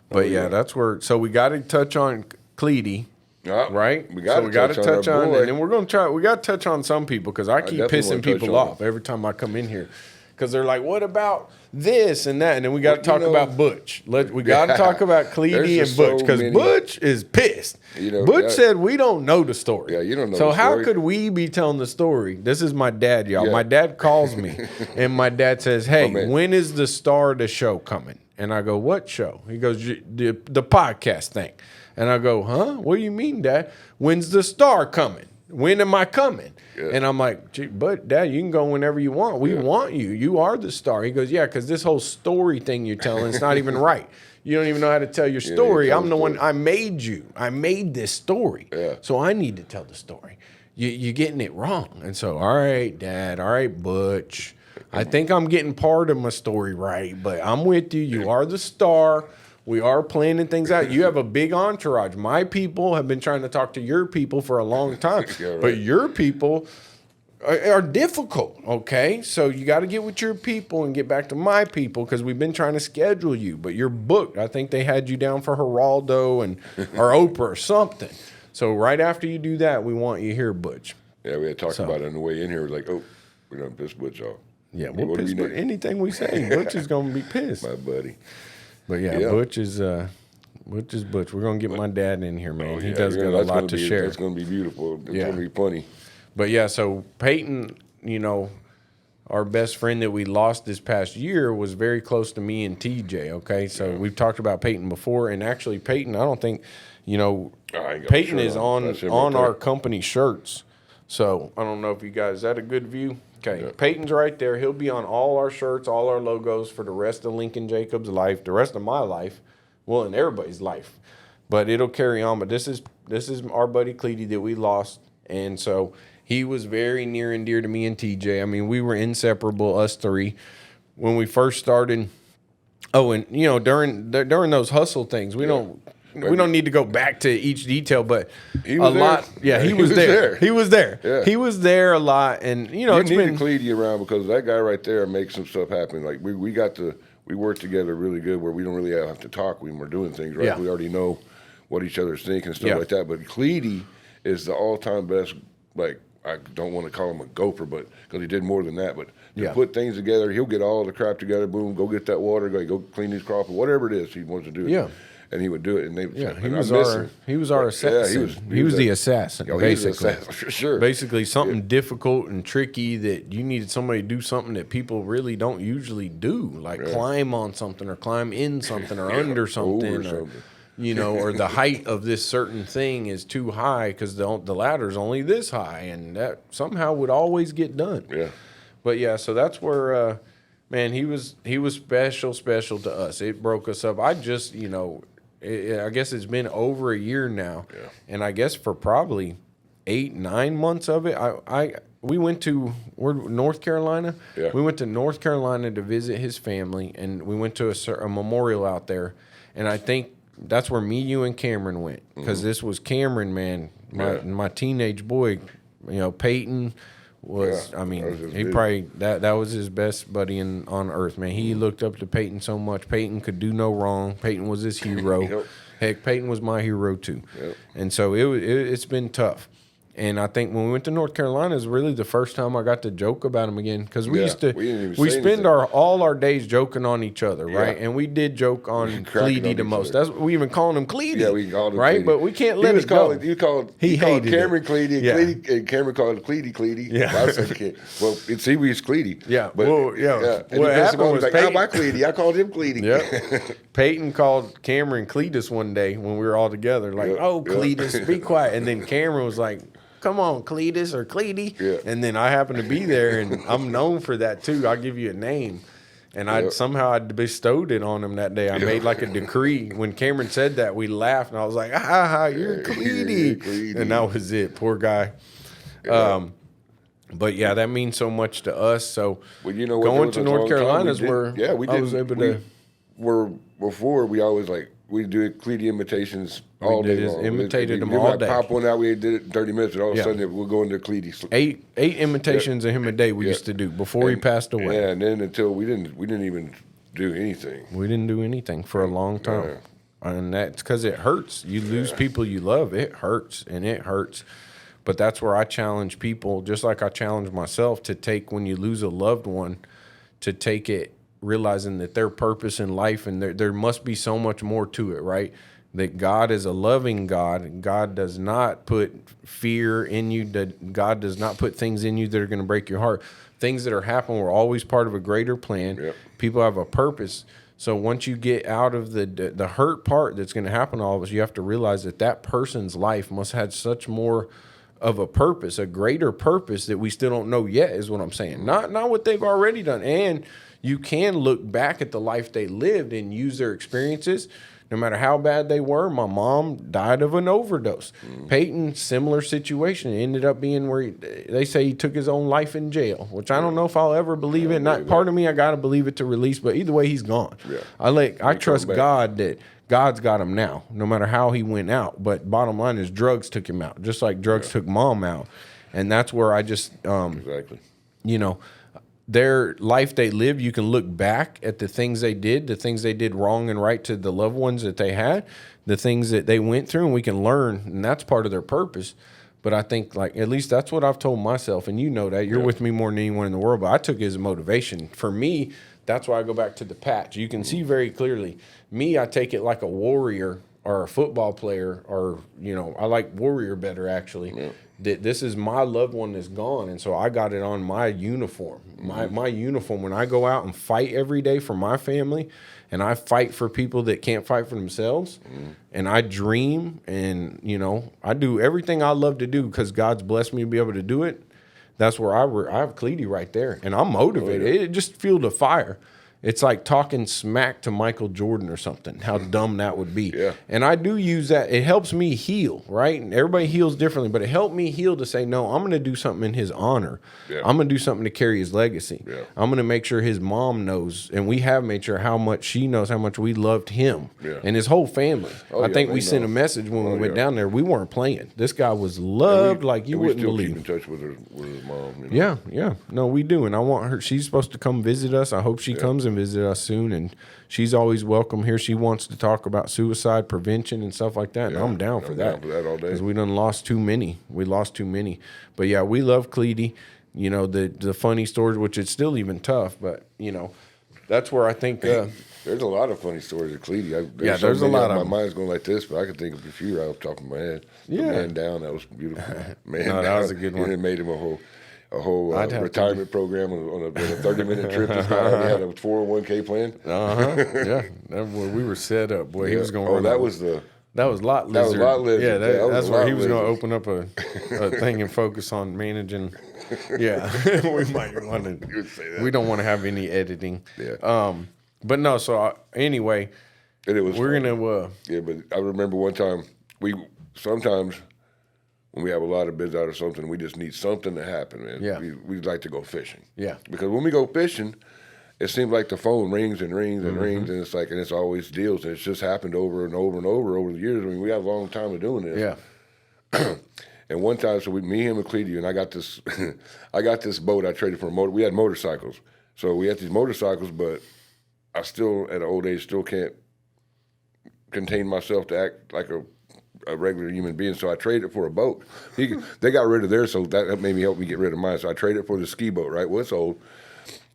but that's where. So we got to touch on Cleety, right? We got to touch on, and then we're going to try. We got to touch on some people, because I keep pissing people off every time I come in here, because they're like, "What about this and that?" And then we got to talk about Butch. We got to talk about Cleety and Butch, because Butch is pissed. Butch said we don't know the story. Yeah, you don't know. So the how story. could we be telling the story? This is my dad, y'all. Yeah. My dad calls me, and my dad says, "Hey, when is the star of the show coming?" And I go, "What show?" He goes, the podcast thing. And I go, "Huh? What do you mean, Dad? When's the star coming? When am I coming?" Yeah. And I'm like, "But Dad, you can go whenever you want. We want you. You are the star." He goes, "Yeah, because this whole story thing you're telling is not even right. You don't even know how to tell your story. I'm the one. I made you. I made this story. Yeah. So I need to tell the story. You're getting it wrong." And so, all right, Dad. All right, Butch. I think I'm getting part of my story right, but I'm with you. You are the star. We are planning things out. You have a big entourage. My people have been trying to talk to your people for a long time, but your people are difficult, okay? So you got to get with your people and get back to my people, because we've been trying to schedule you, but you're booked. I think they had you down for Geraldo or Oprah or something. So right after you do that, we want you here, Butch. Yeah, we had talked about it on the way in here. We're like, we're going to piss Butch off. Yeah, we'll piss Butch. Anything we say, Butch is going to be pissed. My buddy. But Butch is Butch. We're going to get my dad in here, man. He does got a lot to share. It's going to be beautiful. It's going to be funny. But so Peyton, our best friend that we lost this past year, was very close to me and TJ, okay? So we've talked about Peyton before, and actually Peyton, I don't think, Peyton is on our company shirts. So I don't know if you guys, is that a good view? Okay, yeah. Peyton's right there. He'll be on all our shirts, all our logos for the rest of Lincoln Jacobs' life, the rest of my life, well, and everybody's life. But it'll carry on. But this is our buddy Cleety that we lost, and so he was very near and dear to me and TJ. I mean, we were inseparable, us three, when we first started. Oh, and during those hustle things, we don't need to go back to each detail, but he was lot. Yeah, he was there. He was there. Yeah. He was there a lot, and it's been Cleety around, because that guy right there makes some stuff happen. Like we work together really good, where we don't really have to talk when we're doing things. Right, we already know what each other's thinking and stuff like that. But Cleety is the all-time best. Like, I don't want to call him a gopher, but because he did more than that. But to Yeah. put things together, he'll get all the crap together. Boom, go get that water. Go clean these crawfish, whatever it is he wants to do. Yeah. And he would do it. And they, Yeah, and he was our assassin. Yeah, he was the assassin, oh, basically. He was an assassin, for sure. Basically, something difficult and tricky that you needed somebody to do something that people really don't usually do, like climb on something or climb in something or under something, or you know, or the height of this certain thing is too high because the ladder's only this high, and that somehow would always get done. Yeah. But yeah, so that's where, man, he was special to us. It broke us up. I just, you know, I guess it's been over a year now, and I guess for probably 8-9 months of it, we went to North Carolina. Yeah. We went to North Carolina to visit his family, and we went to a memorial out there, and I think that's where me, you, and Cameron went because this was Cameron, man, my teenage boy, you know, Peyton. I mean, he probably that was his best buddy on earth, man. He looked up to Peyton so much. Peyton could do no wrong. Peyton was his hero. Heck, Peyton was my hero too. And so it's been tough. And I think when we went to North Carolina is really the first time I got to joke about him again because we used to we spend all our days joking on each other, right? And we did joke on Cleety the most. That's we even calling him Cleety. Yeah, we called him right, Cleety. But we can't let it go. He hated Cameron it. Cleety, and Cameron called it Cleety. Yeah. Well, I said, well, it's he was Cleety. Yeah. But, And What happened was like, Peyton, my Cleety. I called him Cleety. Yeah. Peyton called Cameron Cletus one day when we were all together, like, Cletus, be quiet. And then Cameron was like, come on, Cletus or Cleety. Yeah. And then I happened to be there, and I'm known for that too. I'll give you a name. And I bestowed it on him that day. I made like a decree. When Cameron said that, we laughed, and I was like, you're Cleety. And that was it. Poor guy. But yeah, that means so much to us. So going to North Carolina is where I was able to. Before we always we do Cleety imitations all day long. Imitated them all day. Pop one out, we did it in 30 minutes, and all of a sudden we're going to Cleety. Eight imitations of him a day we used to do before he passed away. Yeah, and then until we didn't even do anything. We didn't do anything for a long time. And that's because it hurts. You lose people you love. It hurts, and it hurts. But that's where I challenge people, just like I challenge myself, to take when you lose a loved one, to take it realizing that their purpose in life, and there must be so much more to it, right? That God is a loving God. God does not put fear in you. That God does not put things in you that are going to break your heart. Things that are happening were always part of a greater plan. Yep. People have a purpose. So once you get out of the hurt part that's going to happen to all of us, you have to realize that person's life must have such more of a purpose, a greater purpose that we still don't know yet, is what I'm saying. Not what they've already done. And you can look back at the life they lived and use their experiences, no matter how bad they were. My mom died of an overdose. Peyton, similar situation. It ended up being where they say he took his own life in jail, which I don't know if I'll ever believe it. Not part of me, I got to believe it to release, but either way, he's gone. Yeah. I trust God that God's got him now, no matter how he went out. But bottom line is drugs took him out, just like drugs took mom out. And that's where I just, their life they lived, you can look back at the things they did wrong and right to the loved ones that they had, the things that they went through, and we can learn, and that's part of their purpose. But I think, at least that's what I've told myself, and you know that. You're with me more than anyone in the world, but I took it as a motivation. For me, that's why I go back to the patch. You can see very clearly. Me, I take it like a warrior or a football player, or, I like warrior better, actually. Yeah. This is my loved one that's gone, and so I got it on my uniform. My uniform, when I go out and fight every day for my family, and I fight for people that can't fight for themselves, and I dream, and, I do everything I love to do because God's blessed me to be able to do it. That's where I have Cleety right there, and I'm motivated. Oh, yeah. It just fueled a fire. It's like talking smack to Michael Jordan or something, how dumb that would be. Yeah. And I do use that. It helps me heal, right? And everybody heals differently, but it helped me heal to say, no, I'm going to do something in his honor. Yeah. I'm going to do something to carry his legacy. Yeah. I'm going to make sure his mom knows, and we have made sure how much she knows how much we loved him and his whole family. I think we sent a message when we went down there. We weren't playing. This guy was loved like you wouldn't believe. We still keep in touch with his mom. Yeah. No, we do. And I want her. She's supposed to come visit us. I hope she comes and and visit us soon, and she's always welcome here. She wants to talk about suicide prevention and stuff like that, and I'm down for that. Down for that all day. Because we done lost too many. We lost too many. But yeah, we love Cleety. You know, the funny stories, which it's still even tough, but you know, that's where I think there's a lot of funny stories of Cleety. There's a lot of them. My mind's going like this, but I can think of a few right off the top of my head. The Man Down, that was beautiful. Man Down, that was a good one. And it made him a whole retirement program on a 30-minute trip. He had a 401k plan. Yeah, we were set up. Boy, he was going. Oh, that was Lot Lizard. That was Lot Lizard. Yeah, that's where he was going to open up a thing and focus on managing. Yeah, we might want to. We don't want to have any editing. Yeah. But no. So anyway, we're gonna. Yeah, but I remember one time sometimes when we have a lot of bids out or something, we just need something to happen, man. Yeah. We'd like to go fishing. Yeah. Because when we go fishing, it seems like the phone rings and rings and rings, and it's always deals, and it's just happened over and over and over the years. I mean, we have a long time of doing this. Yeah. And one time, so me, him, and Cleety, and I got this boat I traded for a motor. We had motorcycles, so we had these motorcycles, but I still, at an old age, still can't contain myself to act like a regular human being, so I traded for a boat. They got rid of theirs, so that made me help me get rid of mine. So I traded for the ski boat, right? Well, it's old.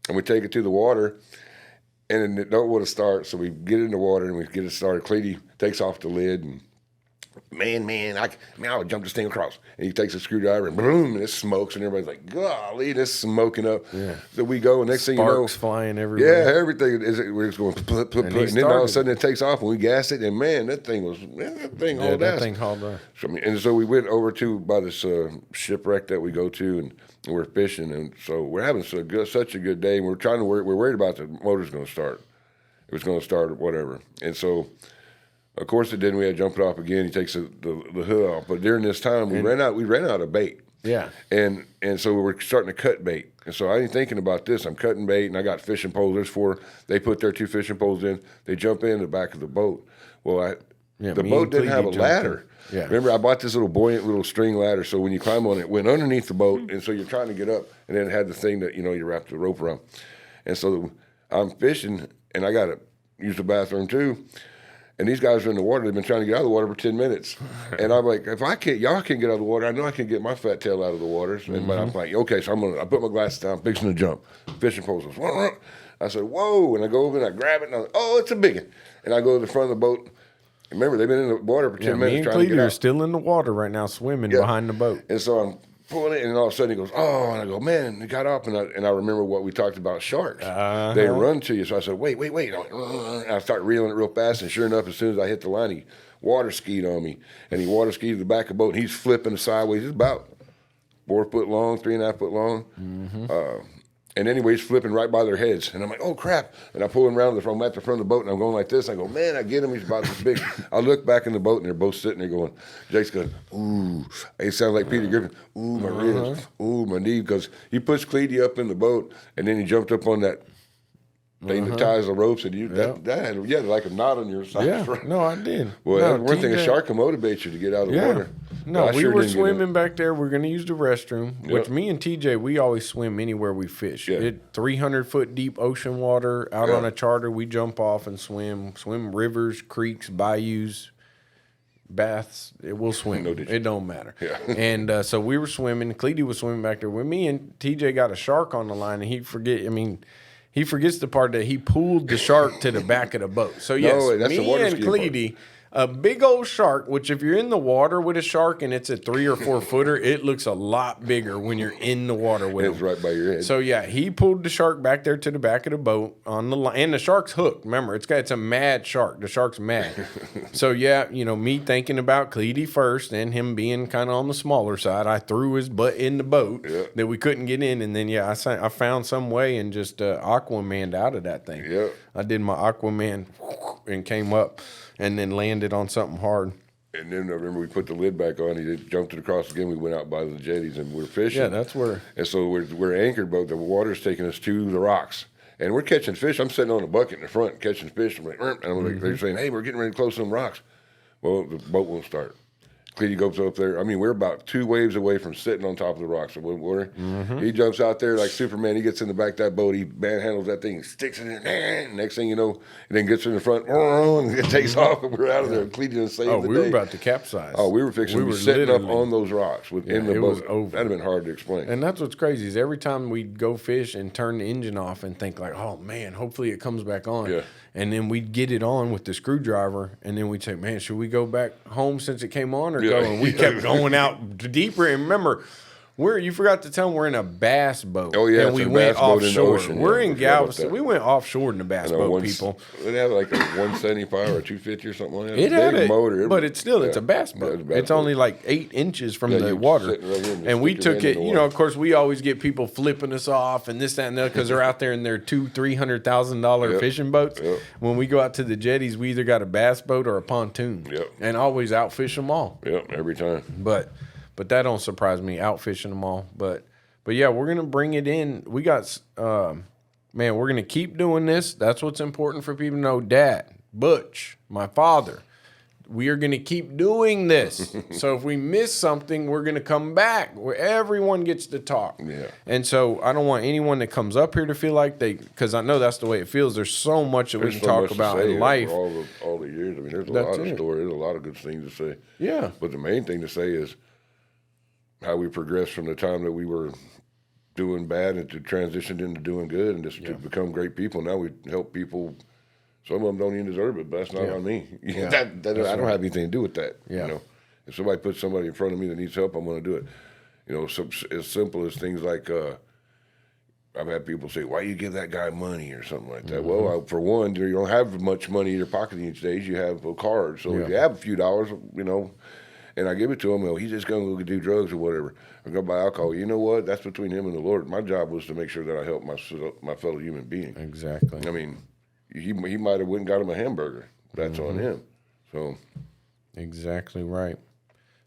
And we take it to the water, and it don't want to start, so we get in the water, and we get it started. Cleety takes off the lid, and I would jump this thing across. And he takes a screwdriver, and boom, and it smokes, and everybody's like, golly, this smoking up. Yeah. So we go, and next thing you know, sparks flying everywhere. Yeah, everything we're just going, and then all of a sudden it takes off, and we gas it, and man, that thing hauled ass. That thing hauled ass. So we went over by this shipwreck that we go to, and we're fishing, and so we're having such a good day, and we're worried about the motor's going to start. It was going to start or whatever, and so. Of course it didn't. We had to jump it off again. He takes the hood off. But during this time, we ran out of bait. Yeah. And so we were starting to cut bait. And so I ain't thinking about this. I'm cutting bait, and I got fishing poles. There's 4. They put their 2 fishing poles in. They jump in the back of the boat. Well, the boat didn't have a ladder. Yeah. Remember, I bought this little buoyant little string ladder. So when you climb on it, it went underneath the boat. And so you're trying to get up. And then it had the thing that, you wrap the rope around. And so I'm fishing, and I got to use the bathroom too. And these guys are in the water. They've been trying to get out of the water for 10 minutes. And I'm like, if y'all can't get out of the water, I know I can get my fat tail out of the water. But I'm like, okay, so I put my glasses down, I'm fixing to jump. Fishing poles goes, wah. I said, whoa. And I go over and I grab it, and I'm like, oh, it's a big one. And I go to the front of the boat. Remember, they've been in the water for 10 minutes trying to get out. Me and Cleety are still in the water right now, swimming behind the boat. And so I'm pulling it, and all of a sudden he goes, oh, and I go, man, it got up, and I remember what we talked about, sharks. They run to you. So I said, wait. And I start reeling it real fast, and sure enough, as soon as I hit the line, he water skied on me, and he water skied to the back of the boat, and he's flipping sideways. He's about 4 foot long, 3.5 foot long. And anyway, he's flipping right by their heads. And I'm like, oh, crap. And I pull him around I'm at the front of the boat, and I'm going like this. I go, man, I get him. He's about this big. I look back in the boat, and they're both sitting there going, Jake's going, ooh. It sounds like Peter Griffin. Ooh, my ribs. Ooh, my knee. Because he pushed Cleety up in the boat, and then he jumped up on that thing that ties the ropes. And you had like a knot on your side. Yeah, no, I did. Well, that's one thing. A shark can motivate you to get out of the water. No, we were swimming back there. We're going to use the restroom, which me and TJ, we always swim anywhere we fish. Yeah. 300-foot deep ocean water, out on a charter, we jump off and swim rivers, creeks, bayous, baths. We'll swim. It don't matter. Yeah. And so we were swimming. Cleety was swimming back there with me, and TJ got a shark on the line, and he forgets the part that he pulled the shark to the back of the boat. So, yes, me and Cleety, a big old shark, which if you're in the water with a shark and it's a 3 or 4 footer, it looks a lot bigger when you're in the water with it. It's right by your head. So, yeah, he pulled the shark back there to the back of the boat on the line. And the shark's hooked. Remember, it's a mad shark. The shark's mad. So, yeah, me thinking about Cleety first and him being kind of on the smaller side, I threw his butt in the boat that we couldn't get in. And then, I found some way and just Aquaman'd out of that thing. Yep. I did my Aquaman and came up. And then landed on something hard. And then I remember we put the lid back on. He jumped it across again. We went out by the jetties and we're fishing. Yeah, that's where. And so we're anchored, but the water's taking us to the rocks. And we're catching fish. I'm sitting on a bucket in the front catching fish. I'm like, and they're saying, hey, we're getting ready to close some rocks. Well, the boat won't start. Cleety goes up there. I mean, we're about 2 waves away from sitting on top of the rocks. So he jumps out there like Superman. He gets in the back of that boat. He manhandles that thing, sticks it in there. Next thing you know, and then gets in the front, and it takes off, and we're out of there. Cleety done saved the day. We were about to capsize. Oh, we were fixing to be sitting up on those rocks within the boat. That'd have been hard to explain. And that's what's crazy is every time we'd go fish and turn the engine off and think like, oh, man, hopefully it comes back on. Yeah. And then we'd get it on with the screwdriver, and then we'd say, man, should we go back home since it came on or go? And we kept going out deeper. And remember, you forgot to tell them we're in a bass boat. Oh, yeah. And we went offshore. We're in Galveston. We went offshore in the bass boat, people. It had like a 175 or a 250 or something like that. It had a motor. But it's still, it's a bass boat. It's only like 8 inches from the water. Right and we took it, of course, we always get people flipping us off and this, that, and that because they're out there in their $200,000-$300,000 fishing boats. Yep. When we go out to the jetties, we either got a bass boat or a pontoon. Yep. And always outfish them all. Yep, every time. But that don't surprise me, out fishing them all. But yeah, we're gonna bring it in. We got man, we're gonna keep doing this. That's what's important for people to know. Dad, Butch, my father, we are gonna keep doing this. So if we miss something, we're gonna come back where everyone gets to talk. Yeah. And so I don't want anyone that comes up here to feel like because I know that's the way it feels. There's so much that we can talk about in life. All the years. I mean, there's a lot of stories. There's a lot of good things to say. Yeah. But the main thing to say is how we progressed from the time that we were doing bad and to transitioned into doing good and just to become great people. Now we help people. Some of them don't even deserve it, but that's not on me. Yeah. I don't have anything to do with that. Yeah. If somebody puts somebody in front of me that needs help, I'm going to do it. So as simple as things like I've had people say, why you give that guy money or something like that? Mm-hmm. Well, for one, you don't have much money in your pocket these days. You have a card. So if you have a few dollars, and I give it to him, he's just going to go do drugs or whatever, or go buy alcohol. You know what? That's between him and the Lord. My job was to make sure that I help my fellow human being. Exactly. I mean, he might have went and got him a hamburger. That's on him. So, exactly right.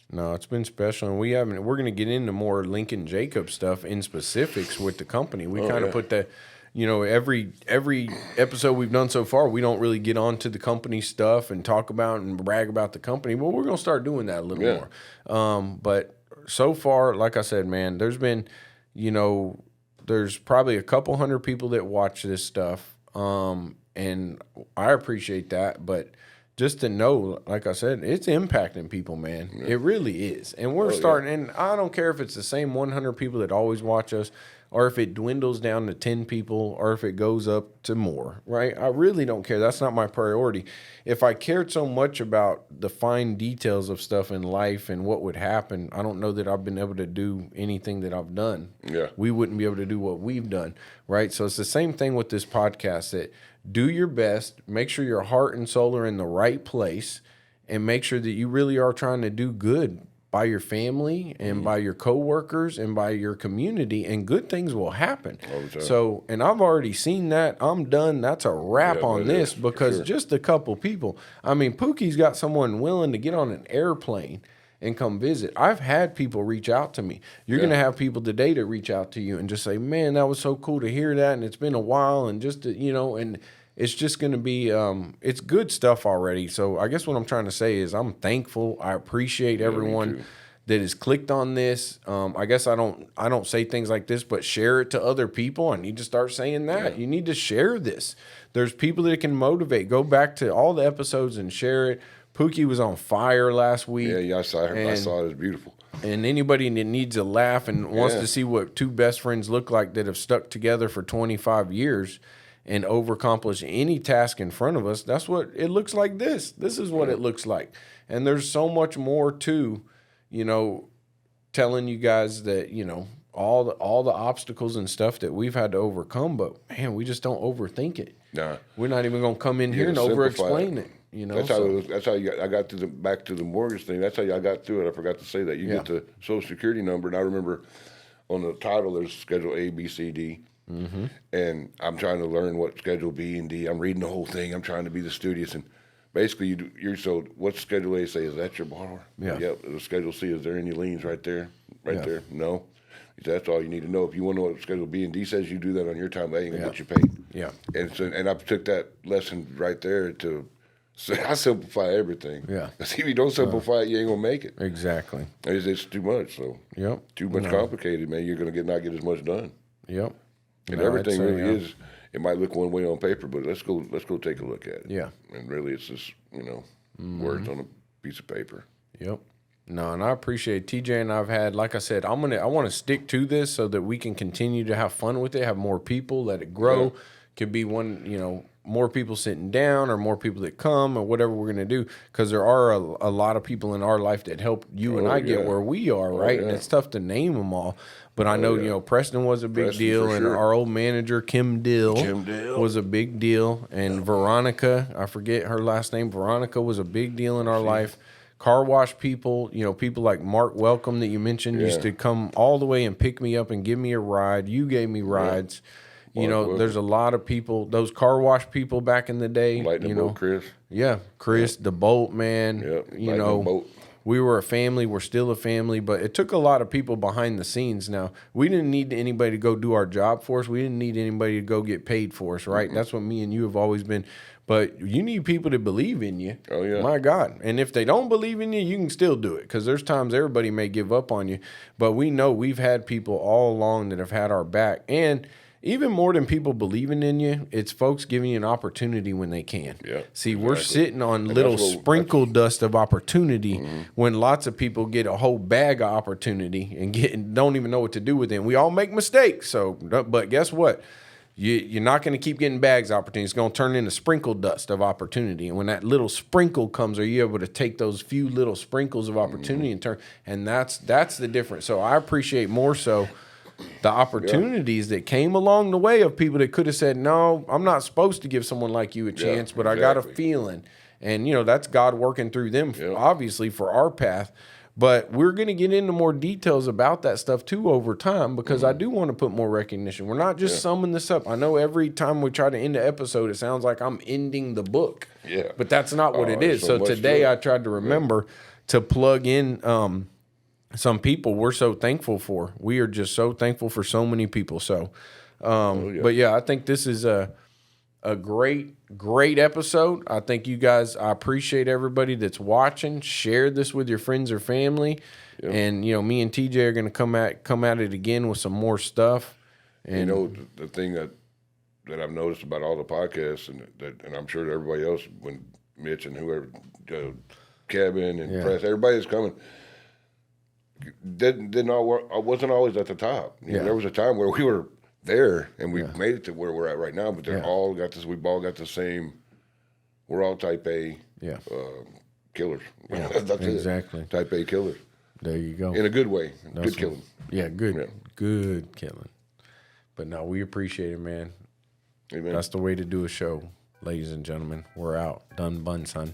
No, it's been special, and we're going to get into more Lincoln Jacob stuff in specifics with the company. We kind of put that. Every episode we've done so far, we don't really get onto the company stuff and talk about and brag about the company. Well, we're going to start doing that a little more. But so far, like I said, man, there's been, there's probably a couple hundred people that watch this stuff. And I appreciate that. But just to know, like I said, it's impacting people, man. Yeah. It really is. And we're starting, and I don't care if it's the same 100 people that always watch us, or if it dwindles down to 10 people, or if it goes up to more, right? I really don't care. That's not my priority. If I cared so much about the fine details of stuff in life and what would happen, I don't know that I've been able to do anything that I've done. Yeah. We wouldn't be able to do what we've done, right? So it's the same thing with this podcast, that do your best, make sure your heart and soul are in the right place, and make sure that you really are trying to do good by your family and by your coworkers and by your community, and good things will happen. So, and I've already seen that. I'm done. That's a wrap on this because just a couple people. I mean, Pookie's got someone willing to get on an airplane and come visit. I've had people reach out to me. You're going to have people today to reach out to you and just say, man, that was so cool to hear that, and it's been a while, and just to, and it's just going to be, it's good stuff already. So I guess what I'm trying to say is I'm thankful. I appreciate everyone that has clicked on this. I guess I don't say things like this, but share it to other people. I need to start saying that. You need to share this. There's people that can motivate. Go back to all the episodes and share it. Pookie was on fire last week. Yeah, I saw her. I saw it. It was beautiful. And anybody that needs a laugh and wants to see what two best friends look like that have stuck together for 25 years and accomplish any task in front of us, that's what it looks like. This is what it looks like. And there's so much more to, telling you guys that, all the obstacles and stuff that we've had to overcome, but man, we just don't overthink it. Nah. We're not even going to come in here and over-explain it. That's how I got to back to the mortgage thing. That's how I got through it. I forgot to say that. You get the Social Security number, and I remember on the title there's Schedule A, B, C, D, and I'm trying to learn what Schedule B and D. I'm reading the whole thing. I'm trying to be the studious, and basically so what's Schedule A say? Is that your borrower? Yeah. Yep. The Schedule C, is there any liens right there? There? No. That's all you need to know. If you want to know what Schedule B and D says, you do that on your time. That ain't gonna get you paid. Yeah. And I took that lesson right there to So I simplify everything. Yeah. Because if you don't simplify it, you ain't gonna make it. Exactly. It's too much. So too much complicated, man. You're gonna not get as much done. Yep. And everything really is. It might look one way on paper, but let's go take a look at it. Yeah. And really, it's just words on a piece of paper. Yep. No, and I appreciate TJ and I've had, like I said, I want to stick to this so that we can continue to have fun with it, have more people, let it grow. Yeah. Could be more people sitting down or more people that come or whatever we're going to do, because there are a lot of people in our life that help you and I get where we are, right? And it's tough to name them all. But I know, Preston was a big deal, and our old manager, Kim Dill, was a big deal. And Veronica, I forget her last name, Veronica was a big deal in our life. Car wash people, people like Mark Welcome that you mentioned used to come all the way and pick me up and give me a ride. You gave me rides. There's a lot of people, those car wash people back in the day. Lightning Bolt Chris. Yeah, Chris, the Bolt man. Yep. Bolt. We were a family. We're still a family, but it took a lot of people behind the scenes. Now, we didn't need anybody to go do our job for us. We didn't need anybody to go get paid for us, right? Mm-hmm. That's what me and you have always been. But you need people to believe in you. Oh, yeah. My God. And if they don't believe in you, you can still do it, because there's times everybody may give up on you. But we know we've had people all along that have had our back. And even more than people believing in you, it's folks giving you an opportunity when they can. Yeah, See, we're sitting on little sprinkle dust of opportunity when lots of people get a whole bag of opportunity and don't even know what to do with it. And we all make mistakes. So, but guess what? You're not going to keep getting bags of opportunity. It's going to turn into sprinkle dust of opportunity. And when that little sprinkle comes, are you able to take those few little sprinkles of opportunity and turn? And that's the difference. So I appreciate more so the opportunities that came along the way of people that could have said, no, I'm not supposed to give someone like you a chance, but I got a feeling. And, that's God working through them, obviously, for our path. But we're going to get into more details about that stuff, too, over time, because I do want to put more recognition. We're not just summing this up. I know every time we try to end an episode, it sounds like I'm ending the book. Yeah. But that's not what it is. So today I tried to remember to plug in some people we're so thankful for. We are just so thankful for so many people. So, but yeah, I think this is a great episode. I think you guys, I appreciate everybody that's watching. Share this with your friends or family. Yep. And, me and TJ are going to come at it again with some more stuff. And the thing that I've noticed about all the podcasts, and I'm sure everybody else, when Mitch and whoever, Kevin and Press, everybody that's coming, I wasn't always at the top. There was a time where we were there and we made it to where we're at right now, but we've all got the same, we're all type A killers. Yeah, that's exactly. It. Type A killers. There you go. In a good way. Good killing. Yeah, good killing. But no, we appreciate it, man. Amen. That's the way to do a show, ladies and gentlemen. We're out. Done bun, son.